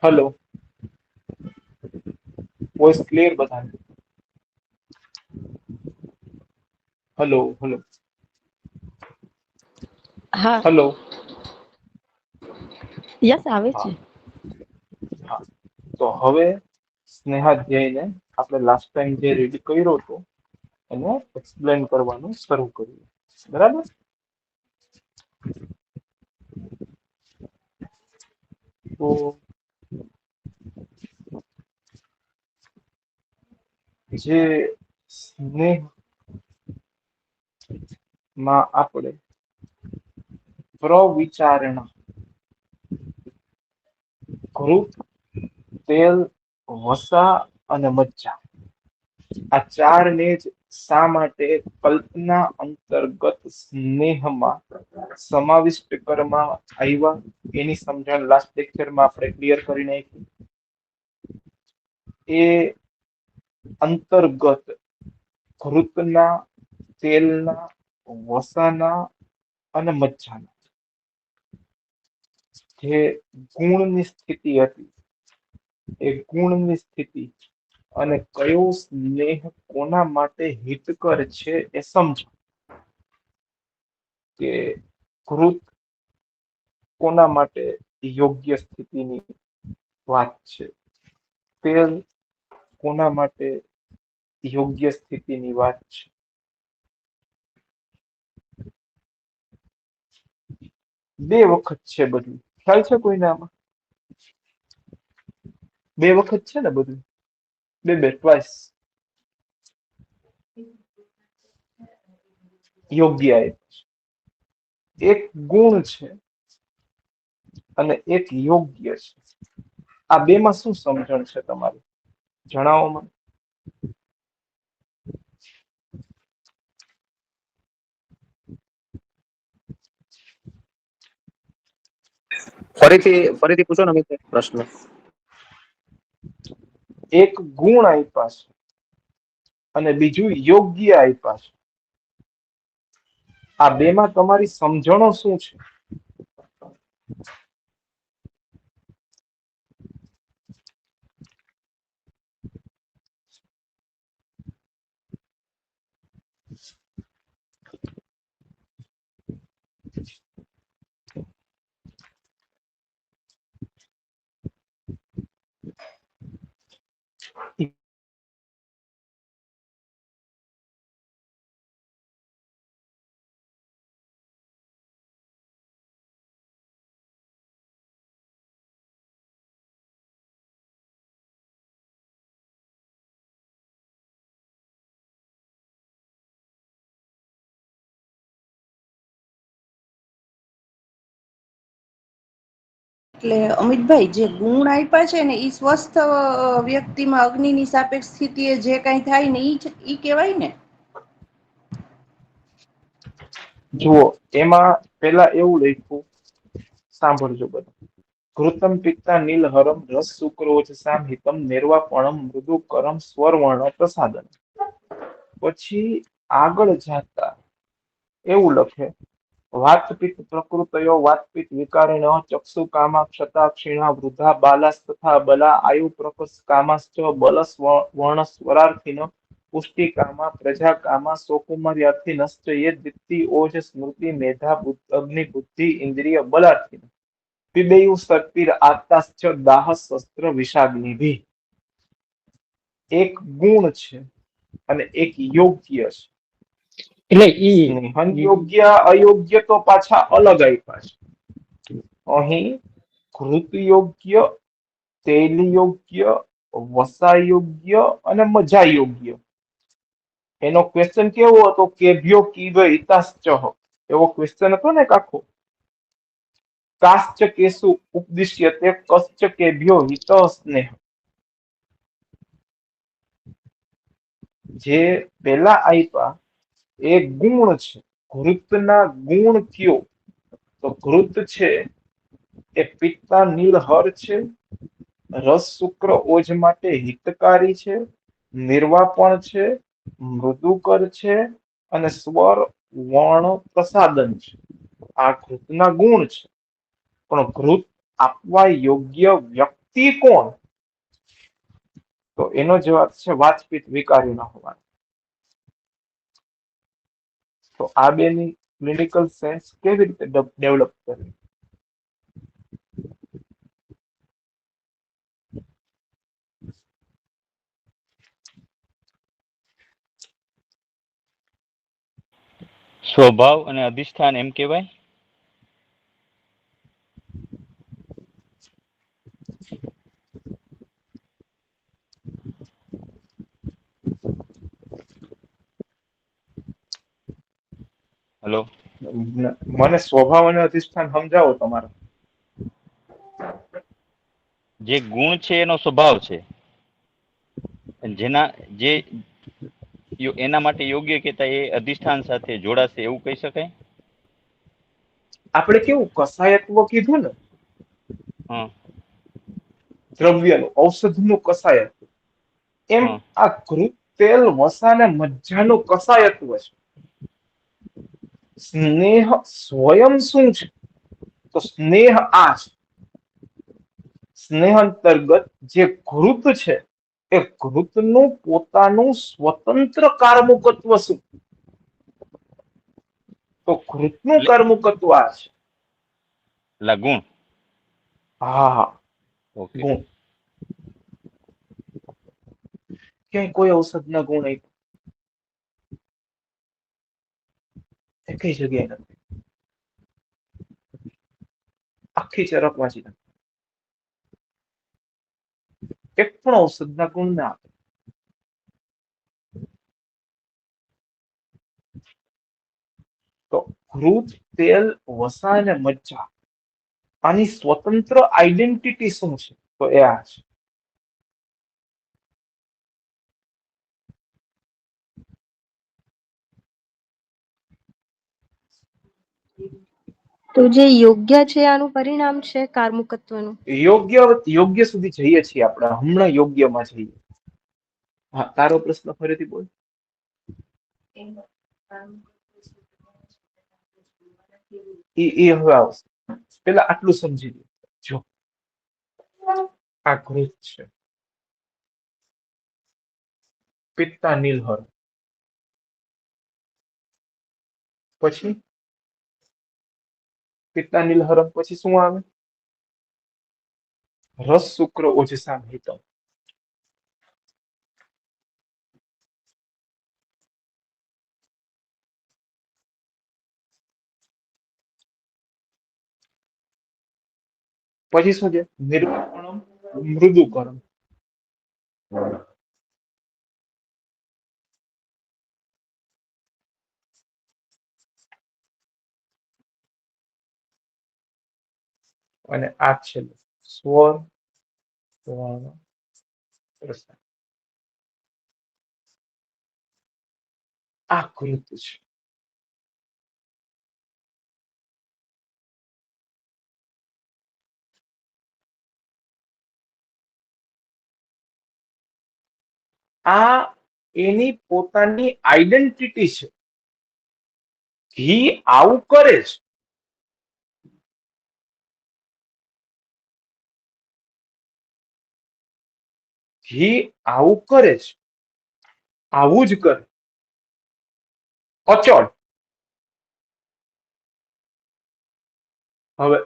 હલો, વોઇસ ક્લિયર બધાને? હલો હલો હા હલો. યસ આવે હા છે. હા, તો હવે સ્નેહાધ્યાયને આપણે લાસ્ટ ટાઈમ જે રીડ કર્યો હતો એને એક્સપ્લેન કરવાનું શરૂ કર્યું, બરાબર? તો જે સ્નેહ માં આપણે પ્રવિચારણા, ઘૃત, તેલ, વસા અને મજ્જા, આ ચારને જ શા માટે કલ્પના અંતર્ગત સ્નેહમાં સમાવિષ્ટ કરવામાં આવ્યા એની સમજણ લાસ્ટ લેક્ચરમાં આપણે ક્લિયર કરી નાખી. એ અંતર્ગત ઘૃતના, તેલના, વસાના અને મજ્જાના જે ગુણની સ્થિતિ હતી એ ગુણની સ્થિતિ અને કયો સ્નેહ કોના માટે હિતકર છે એ સમજો. કે ઘૃત કોના માટે યોગ્ય સ્થિતિની વાત છે, તેલ કોના માટે યોગ્ય સ્થિતિની વાત છે, બે વખત છે બધું, ખ્યાલ છે કોઈને આમાં? બે વખત છે ને બધું, બે બે ટ્વાઇસ યોગ્ય એ એક ગુણ છે અને એક યોગ્ય છે. આ બે માં શું સમજણ છે તમારી? જણાવો મને. ફરીથી પૂછો ને અમિત પ્રશ્ન. એક ગુણ આપ્યા છે અને બીજું યોગ્ય આપ્યા છે. આ બે માં તમારી સમજણો શું છે? એટલે અમિતભાઈ જે ગુણ આપ્યા છે ને એ સ્વસ્થ વ્યક્તિમાં અગ્નિની સાપેક્ષ સ્થિતિએ જે કઈ થાય ને ઈ કહેવાય ને? જુઓ, એમાં પેલા એવું લખ્યું, સાંભળજો બધા. ઘૃતમ પિત્તા નીલહરમ રસ શુક્રોચ સામહિતમ નિર્વાપણમ મૃદુકરમ સ્વરવર્ણ પ્રસાદન. પછી આગળ જાતા એવું લખે, વાતપિત્ત પ્રકૃતયો વાતપિત્ત વિકારેણ ચક્ષુ કામા ક્ષતા ક્ષીણા વૃદ્ધા બાલાસ તથા બલા આયુ પ્રકસ કામાશ્ચ બલસ વર્ણસ્વરાર્થિન પુષ્ટિકામા પ્રજાકામા સોકુમાર્યાર્થિનશ્ચ યે દિત્તિ ઓજ સ્મૃતિ મેધા અગ્નિ બુદ્ધિ ઇન્દ્રિય બલાર્થિન પિબેયુ સત્તિર આત્તાશ્ચ દાહ શસ્ત્ર વિષાગ્નિભિ. એક ગુણ છે અને એક યોગ્ય છે. એટલે સ્નેહન યોગ્ય અયોગ્ય તો પાછા અલગ આપ્યા છે. અહીં ઘૃત યોગ્ય, તેલ યોગ્ય, વસા યોગ્ય અને મજા યોગ્ય. એનો ક્વેશ્ચન કેવો હતો? કેભ્યો કીવ ઇતાશ્ચ, એવો ક્વેશ્ચન હતો ને આખો. કાશ્ચ કેસુ ઉપદિશ્યતે કશ્ચ કેભ્યો હિત સ્નેહ. જે પેલા આપ્યા એ ગુણ છે. ઘૃતના ગુણ કયો? તો ઘૃત છે એ પિત્તા નીલહર છે, રસ શુક્ર ઓજ માટે હિતકારી છે, નિર્વાપણ છે, મૃદુકર છે અને સ્વર વર્ણ પ્રસાદન છે. આ ઘૃતના ગુણ છે. પણ ઘૃત આપવા યોગ્ય વ્યક્તિ કોણ? તો એનો જવાબ છે વાતપીત વિકારી ન હોવાનો. તો આ બેની ક્લિનિકલ સેન્સ કેવી રીતે ડેવલપ કરવી? સ્વભાવ અને અધિષ્ઠાન એમ કહેવાય. હલો, મને સ્વભાવ અને અધિષ્ઠાન સમજાવો તમારે. જે ગુણ છે એનો સ્વભાવ છે, જેના જે એના માટે યોગ્ય કહેતા એ અધિષ્ઠાન સાથે જોડાશે એવું કહી શકાય. આપણે કેવું કસાયત્વ કીધું ને, હા દ્રવ્યનું ઔષધનું કસાયત્વ, એમ હા આ ઘૃત તેલ વસાને મજ્જાનું કસાયત્વ છે. સ્નેહ સ્વયં શું છે? તો સ્નેહ આ છે. સ્નેહ અંતર્ગત જે ઘૃત છે એ ઘૃતનું પોતાનું સ્વતંત્ર કારમુકત્વ શું? તો ઘૃતનું કારમુકત્વ આ છે. ગુણ. હા, ઓકે. ગુણ. ક્યાંય કોઈ ઔષધના ગુણ એકેય જગ્યાએ નથી. આખી ચરક વાંચી નાખો, એક પણ ઔષધના ગુણ ના આપે. તો ઘૃત, તેલ, વસા અને મજ્જા, આની સ્વતંત્ર આઈડેન્ટિટી શું છે? તો એ આ છે. તો જે યોગ્ય છે આનું પરિણામ છે કારમુકત્વનું. યોગ્ય સુધી જઈએ છીએ આપણે, હમણાં યોગ્યમાં જઈએ. હા, તારો પ્રશ્ન ફરીથી બોલ. એ હવે આવશે. પેલા આટલું સમજી લો. જો આ ઘૃત છે, પિત્તા નીલહર, પછી પિત્તા નીલહરમ પછી શું આવે? રસ શુક્ર ઓજસા હિતમ. પછી શું છે? નિર્વાપણમ મૃદુકરમ. અને આ છે સ્વર વર્ણ રસના. આ ઘૃત છે. આ એની પોતાની આઈડેન્ટિટી છે. ઘી આવું કરે છે. ઘી આવું કરે છે, આવું જ કરે. અચળ. હવે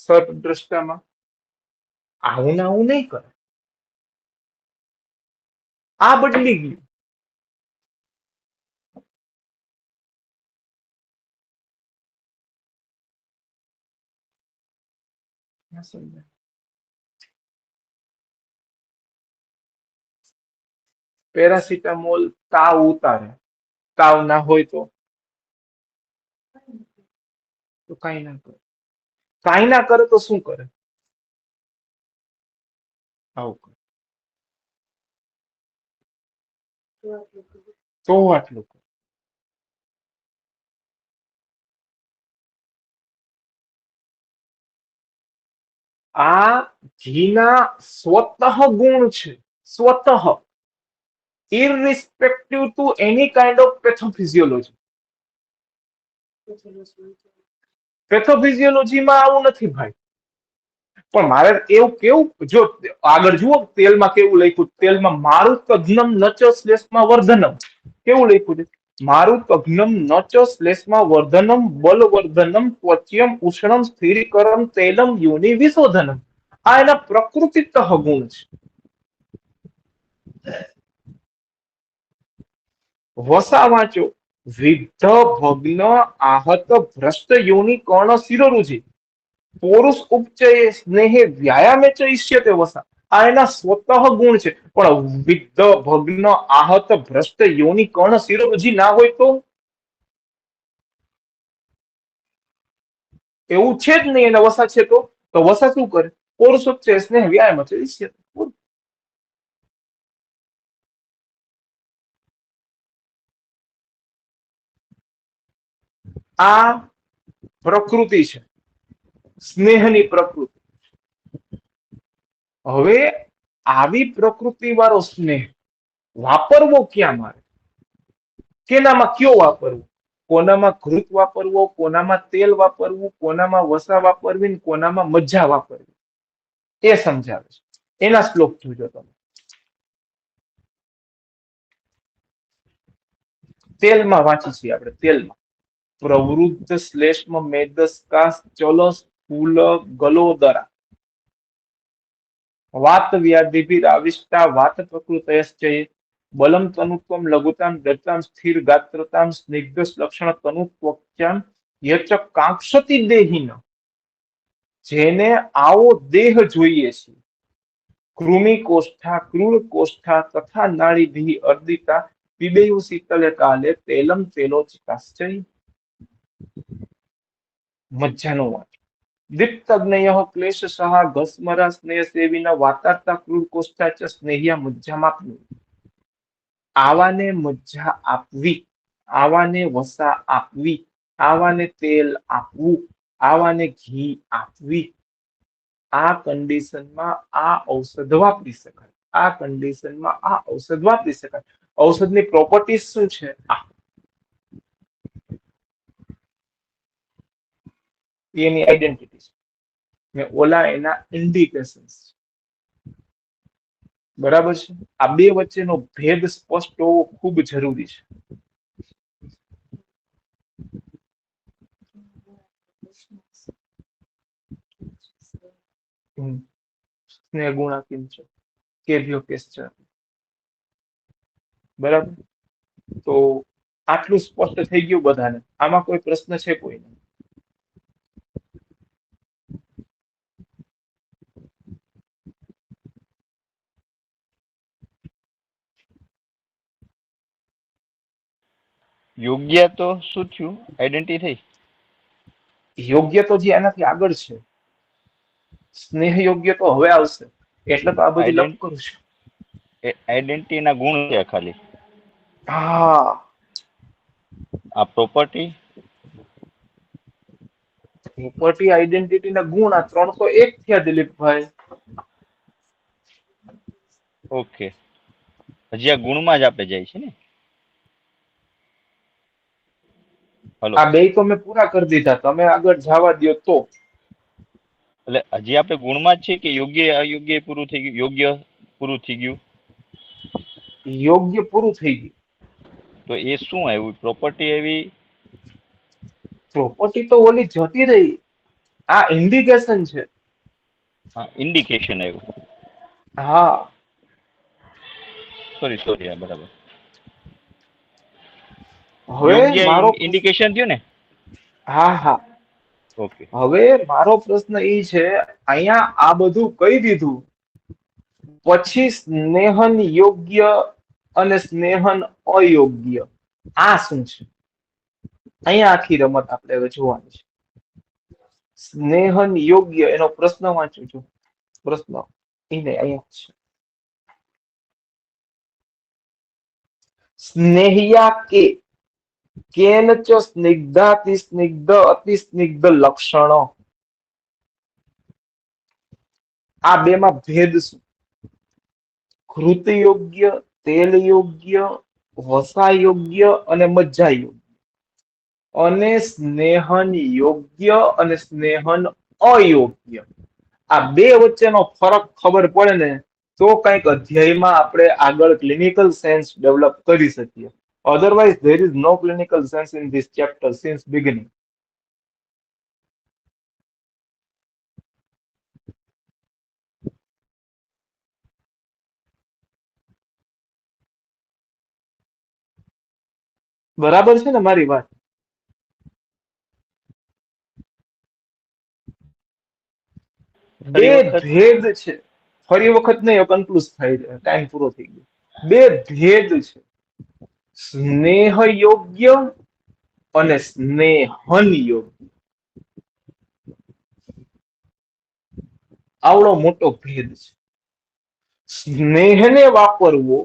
સર્પ દ્રષ્ટામાં આવું ને આવું નહીં કરે. આ બદલી ગયું. પેરાસિટામોલ તાવ ઉતારે, તાવ ના હોય તો કઈ ના કરે. કઈ ના કરે તો શું કરે? આવું કરે. તો આટલું કરે. આ ઘીના સ્વતઃ ગુણ છે, સ્વતઃ, irrespective to any kind of pathophysiology. પેથોફિઝિયોલોજીમાં આવું નથી ભાઈ. પણ મારે એવું કેવું, જો આગળ જુઓ તેલમાં કેવું લખ્યું, તેલમાં મારું કઘ્નમ નચ શ્લેષમાં વર્ધનમ, કેવું લખ્યું છે? મારું કઘ્નમ નચ શ્લેષમાં વર્ધનમ બલવર્ધનમ ત્વચ્યમ ઉષ્ણમ સ્થિરીકરમ તૈલમ યોનિ વિશોધનમ. આ એના પ્રકૃતિતઃ ગુણ છે. વસા વાંચો, વિદ્ધ ભગ્ન આહત ભ્રષ્ટ યોનિ કર્ણ શિરોરુજિ પોરુષ ઉપચય સ્નેહે વ્યાયામે ચ ઈષ્યતે વસા. આ એના સ્વતઃ ગુણ છે. પણ વિદ્ધ ભગ્ન આહત ભ્રષ્ટ યોનિ કર્ણ શિરોરુજિ ના હોય તો એવું છે જ નહીં. એના વસા છે તો વસા શું કરે? પોરુષ ઉપચય સ્નેહ વ્યાયામે ચ ઈષ્યતે. આ પ્રકૃતિ છે, સ્નેહની પ્રકૃતિ. હવે આવી પ્રકૃતિ વાળો સ્નેહ વાપરવો ક્યાં મારે? કેનામાં કયો વાપરવો? કોનામાં ઘૃત વાપરવો, કોનામાં તેલ વાપરવું, કોનામાં વસા વાપરવી, કોનામાં મજ્જા વાપરવી, એ સમજાવે છે. એના શ્લોક જોજો તમે. તેલમાં વાંચી છીએ આપણે. તેલમાં પ્રવૃદ્ધ શ્લેષ્મ મેદસ્કા ચલ સ્થૂલ ગલોદરા વાત વ્યાધિભિરાવિષ્ટા વાત પ્રકૃતયશ્ચય બલમ તનુત્વમ લઘુતામ દત્તામ સ્થિર ગાત્રતામ સ્નિગ્ધ લક્ષણ તનુત્વક્યામ યચ કાંક્ષતિ દેહિન. જેને આવો દેહ જોઈએ છે. કૃમિ કોષ્ઠા ક્રૂર કોષ્ઠા તથા નાડીભિ અર્દિતા પીબેયુ શીતલે કાલે તેલમ તેલોચિતાશ્ચય. મજ્જાનો વાત. દીપ્તગ્નયઃ ક્લેશ સહા ઘસ્મરા સ્નેહ સેવિના વાતાર્તા ક્રૂર કોષ્ઠા ચ સ્નેહ્યા મજ્જામાપ્નુ. આવાને મજ્જા આપવી, આવાને વસા આપવી, આવાને તેલ આપવું, આવાને ઘી આપવી, આ કન્ડિશનમાં આ ઔષધ વાપરી શકાય. આ કન્ડિશનમાં આ ઔષધ વાપરી શકાય. ઔષધની પ્રોપર્ટીઝ શું છે? એની આઈડેન્ટિટી છે ને ઓલા એના ઇન્ડિકેશન્સ. બરાબર છે? આ બે વચ્ચેનો ભેદ સ્પષ્ટ હોવો ખૂબ જરૂરી છે. સ્નેહ ગુણાકીન છે, કેભ્યો કેશ્ચ. બરાબર? તો આટલું સ્પષ્ટ થઈ ગયું બધાને. આમાં કોઈ પ્રશ્ન છે કોઈને? યોગ્ય તો શું થયું? આઈડેન્ટિટી થઈ? યોગ્ય તો જે એનાથી આગળ છે. સ્નેહ યોગ્ય તો હવે આવશે. એટલે તો આ બધી લપ કરું છું. આઈડેન્ટિટી ના ગુણ છે ખાલી. હા, આ પ્રોપર્ટી પ્રોપર્ટી આઈડેન્ટિટી ના ગુણ, આ ત્રણ તો એક થયા દિલીપભાઈ. ઓકે. હજી આ ગુણમાં જ આપણે જાય છે ને? હલો, આ બે તો મેં પૂરા કરી દીધા. તમે આગળ જવા દો તો. એટલે હજી આપણે ગુણમાં જ છે કે યોગ્ય અયોગ્ય પૂરું થઈ ગયું? યોગ્ય પૂરું થઈ ગયું? યોગ્ય પૂરું થઈ ગયું. તો એ શું આવ્યું? પ્રોપર્ટી એવી? પ્રોપર્ટી તો ઓલી જતી રહી. આ ઇન્ડિકેશન છે. હા, ઇન્ડિકેશન આવ્યું. હા, સોરી, હા, બરાબર. હવે યોગ્ય મારો ઇન્ડિકેશન થયું ને? હા હા. ઓકે. હવે મારો પ્રશ્ન એ છે, અહીંયા આ બધું કહી દીધું પછી સ્નેહન યોગ્ય અને સ્નેહન અયોગ્ય આ શું છે? અહીંયા આખી રમત આપણે હવે જોવાની છે. સ્નેહન યોગ્ય એનો પ્રશ્ન વાંચું છું. પ્રશ્ન એને અહીંયા છે. સ્નેહ્યા કેન ચ સ્નિગ્ધાતિ સ્નિગ્ધ અતિ સ્નિગ્ધ લક્ષણો. આ બે માં ભેદ શું? ઘૃત યોગ્ય, તેલ યોગ્ય, વસા યોગ્ય અને મજ્જા યોગ્ય. અને સ્નેહન યોગ્ય અને સ્નેહન અયોગ્ય, આ બે વચ્ચેનો ફરક ખબર પડે ને તો કંઈક અધ્યાયમાં આપણે આગળ ક્લિનિકલ સેન્સ ડેવલપ કરી શકીએ. Otherwise there is no clinical sense in this chapter since beginning. બરાબર છે ને મારી વાત? બે ભેદ છે. ફરી વખત નહીં, કન્ક્લુઝ થાય છે, ટાઈમ પૂરો થઈ ગયો. બે ભેદ છે, સ્નેહ યોગ્ય અને સ્નેહન યોગ્ય. આવડો મોટો ભેદ છે. સ્નેહને વાપરવો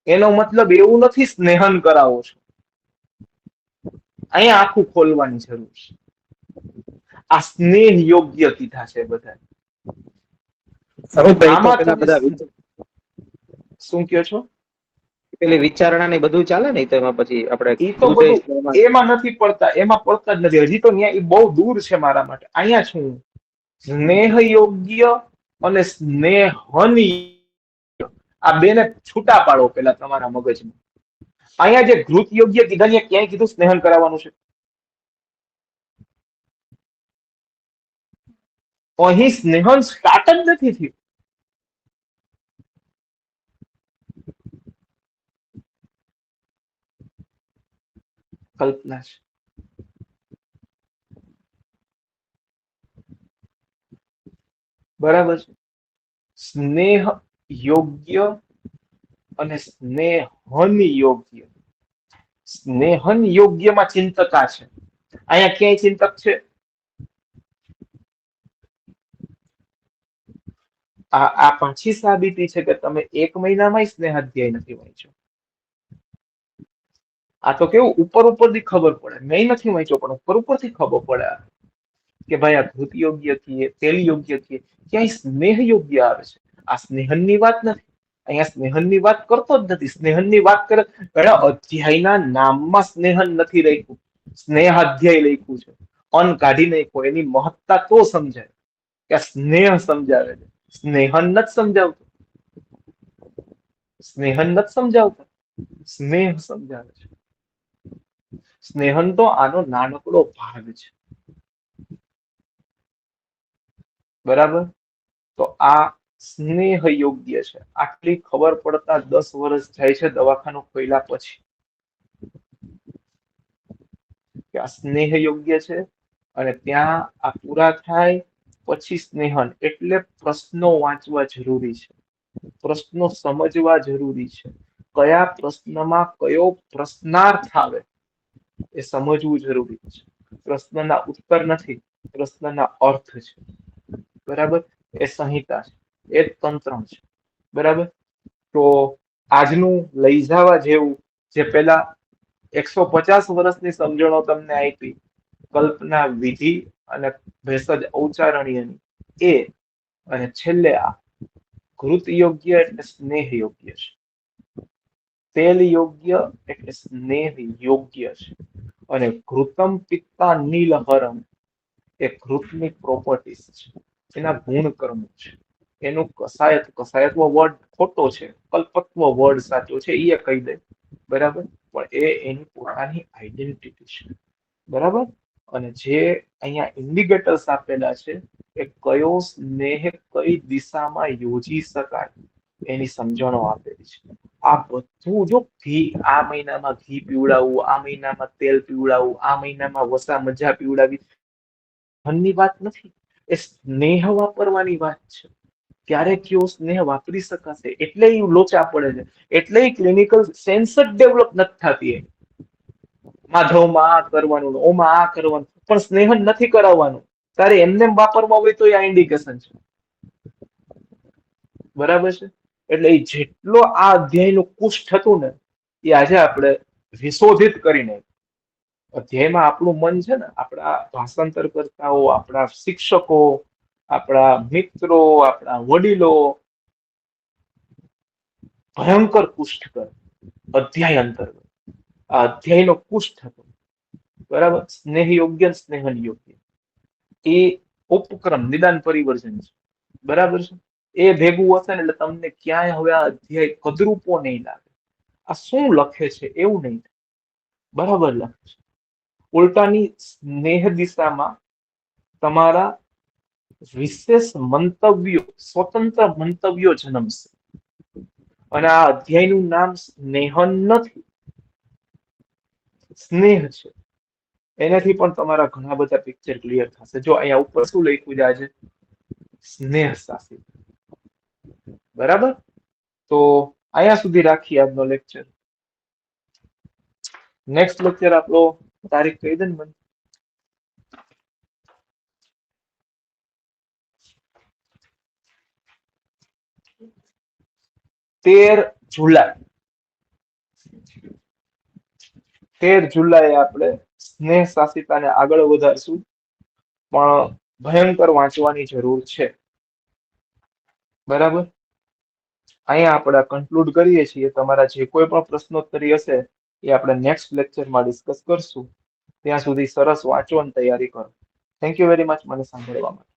એનો મતલબ એવું નથી સ્નેહન કરાવો છો. અહીંયા આખું ખોલવાની જરૂર છે. આ સ્નેહ યોગ્ય કીધા છે બધા. આમાં તમે શું કહો છો? પેલી વિચારણા ને બધું ચાલે ને, તો એમાં પછી આપણે એ તો બધું એમાં નથી પડતા, એમાં પડતા જ નથી. હજી તો એ બહુ દૂર છે મારા માટે. અહીંયા છું, સ્નેહ યોગ્ય અને સ્નેહન, આ બેને છૂટા પાડો પેલા તમારા મગજમાં. અહીંયા જે ઘૃત યોગ્ય કીધા ને ક્યાંય કીધું સ્નેહન કરાવવાનું છે? અહીં સ્નેહન સ્ટાર્ટ જ નથી થયું. કલ્પના છે. બરાબર છે. સ્નેહ યોગ્ય અને સ્નેહન યોગ્ય. સ્નેહન યોગ્યમાં ચિંતકા છે. અહીંયા ક્યાંય ચિંતક છે? આ પાછી સાબિતી છે કે તમે 1 મહિનામાં સ્નેહાધ્યાય નથી વાંચ્યો. આ તો કેવું ઉપર ઉપરથી ખબર પડે. મેં નથી વાંચ્યો પણ ઉપર ઉપરથી ખબર પડે કે ભાઈ આ ભૂત યોગ્ય થી તેલ યોગ્ય થી ક્યાંય સ્નેહ યોગ્ય આવે છે. આ સ્નેહનની વાત નથી. અહીંયા સ્નેહનની વાત કરતો જ નથી. સ્નેહનની વાત કરે પેલા અધ્યાયના નામમાં સ્નેહન નથી રાખ્યું, સ્નેહાધ્યાય લખ્યું છે. અન કાઢી નાખ્યો. એની મહત્તા તો સમજાય કે સ્નેહ સમજાવે છે, સ્નેહન નથી સમજાવતું. સ્નેહન નથી સમજાવતા, સ્નેહ સમજાવે છે. સ્નેહન તો આનો નાનકડો ભાગ છે. બરાબર? તો આ સ્નેહ યોગ્ય છે. આટલી ખબર પડતા 10 વર્ષ જાય છે દવાખાનું ખોલ્યા પછી કે આ સ્નેહ યોગ્ય છે. અને ત્યાં આ પૂરા થાય પછી સ્નેહન, એટલે પ્રશ્નો વાંચવા જરૂરી છે, પ્રશ્નો સમજવા જરૂરી છે. કયા પ્રશ્નમાં કયો પ્રશ્નાર્થ આવે એ સમજવું જરૂરી છે. પ્રશ્નના ઉત્તર નથી, પ્રશ્નના અર્થ છે. બરાબર? એ સંહિતા છે, એ તંત્ર છે. બરાબર? તો આજનું લઈ જવા જેવું, જે પેલા 150 વર્ષની સમજણો તમને આપી, કલ્પના વિધિ અને ભેષજ ઔચારણીયની, એ અને છેલ્લે આ ઘૃત યોગ્ય એટલે સ્નેહ યોગ્ય છે, તેલ યોગ્ય એટલે સ્નેહ યોગ્ય છે. અને ઘૃતમ પિત્તા નીલહરમ એ ઘૃતની પ્રોપર્ટીઝ છે, એના ગુણકર્મો છે. એનું કસાયત્વ વર્ડ ખોટો છે, કલ્પત્વ વર્ડ સાચો છે, એ કહી દે. બરાબર? પણ એ એની પોતાની આઈડેન્ટિટી છે. બરાબર? અને જે અહીંયા ઇન્ડિકેટર્સ આપેલા છે એ કયો સ્નેહ કઈ દિશામાં યોજી શકાય એની સમજણો આપેલી છે. આ બધું જો ઘી, આ મહિનામાં ઘી પીવડાવવું, આ મહિનામાં તેલ પીવડાવવું, આ મહિનામાં વસા મજા પીવડાવી, ધનની વાત નથી. એ સ્નેહ વાપરવાની વાત છે. ત્યારે કયો સ્નેહ વાપરી શકાશે, એટલે એ લોચા પડે છે, એટલે ક્લિનિકલ સેન્સ જ ડેવલપ નથી થતી. માધવમાં આ કરવાનું, ઓમાં આ કરવાનું, પણ સ્નેહન નથી કરાવવાનું. તારે એમને વાપરવા હોય તો આ ઇન્ડિકેશન છે. બરાબર છે? એટલે એ જેટલો આ અધ્યાયનું કુષ્ઠ હતું ને એ આજે આપણે વિશોધિત કરીને, અધ્યાયમાં આપણું મન છે ને, આપણા ભાષાંતર કરતાઓ, આપણા શિક્ષકો, આપણા મિત્રો, આપણા વડીલો ભયંકર કુષ્ઠ કરે અધ્યાય અંતર્ગત. આ અધ્યાયનો કુષ્ઠ હતો. બરાબર. સ્નેહ યોગ્ય, સ્નેહન યોગ્ય એ ઉપક્રમ નિદાન પરિવર્તન છે. બરાબર છે. એ ભેગું હશે ને એટલે તમને ક્યાંય હવે આ અધ્યાય કદરૂપો નહીં લાગે. આ શું લખે છે એવું નહીં. બરાબર લખે છે. ઉલટાની સ્નેહ દિશામાં તમારા વિશેષ મંતવ્યો, સ્વતંત્ર મંતવ્યો જન્મશે. અને આ અધ્યાયનું નામ સ્નેહન નથી, સ્નેહ છે. એનાથી પણ તમારા ઘણા બધા પિક્ચર ક્લિયર થશે. જો અહીંયા ઉપર શું લખ્યું છે? સ્નેહ શાસિત. બરાબર. તો અહીંયા સુધી રાખીએ આજનો લેક્ચર. નેક્સ્ટ લેક્ચર આપણો તારીખ કહી દે ને મને. 13 જુલાઈ. 13 જુલાઈ આપણે સ્નેહ શાસિતાને આગળ વધારશું, પણ ભયંકર વાંચવાની જરૂર છે. બરાબર. અહીંયા આપણે કન્ક્લુડ કરીએ છીએ. તમારા જે કોઈ પણ પ્રશ્નોત્તરી હશે એ આપણે નેક્સ્ટ લેક્ચરમાં ડિસ્કસ કરશું. ત્યાં સુધી સરસ વાંચો અને તૈયારી કરો. થેન્ક યુ વેરી મચ મને સાંભળવા માટે.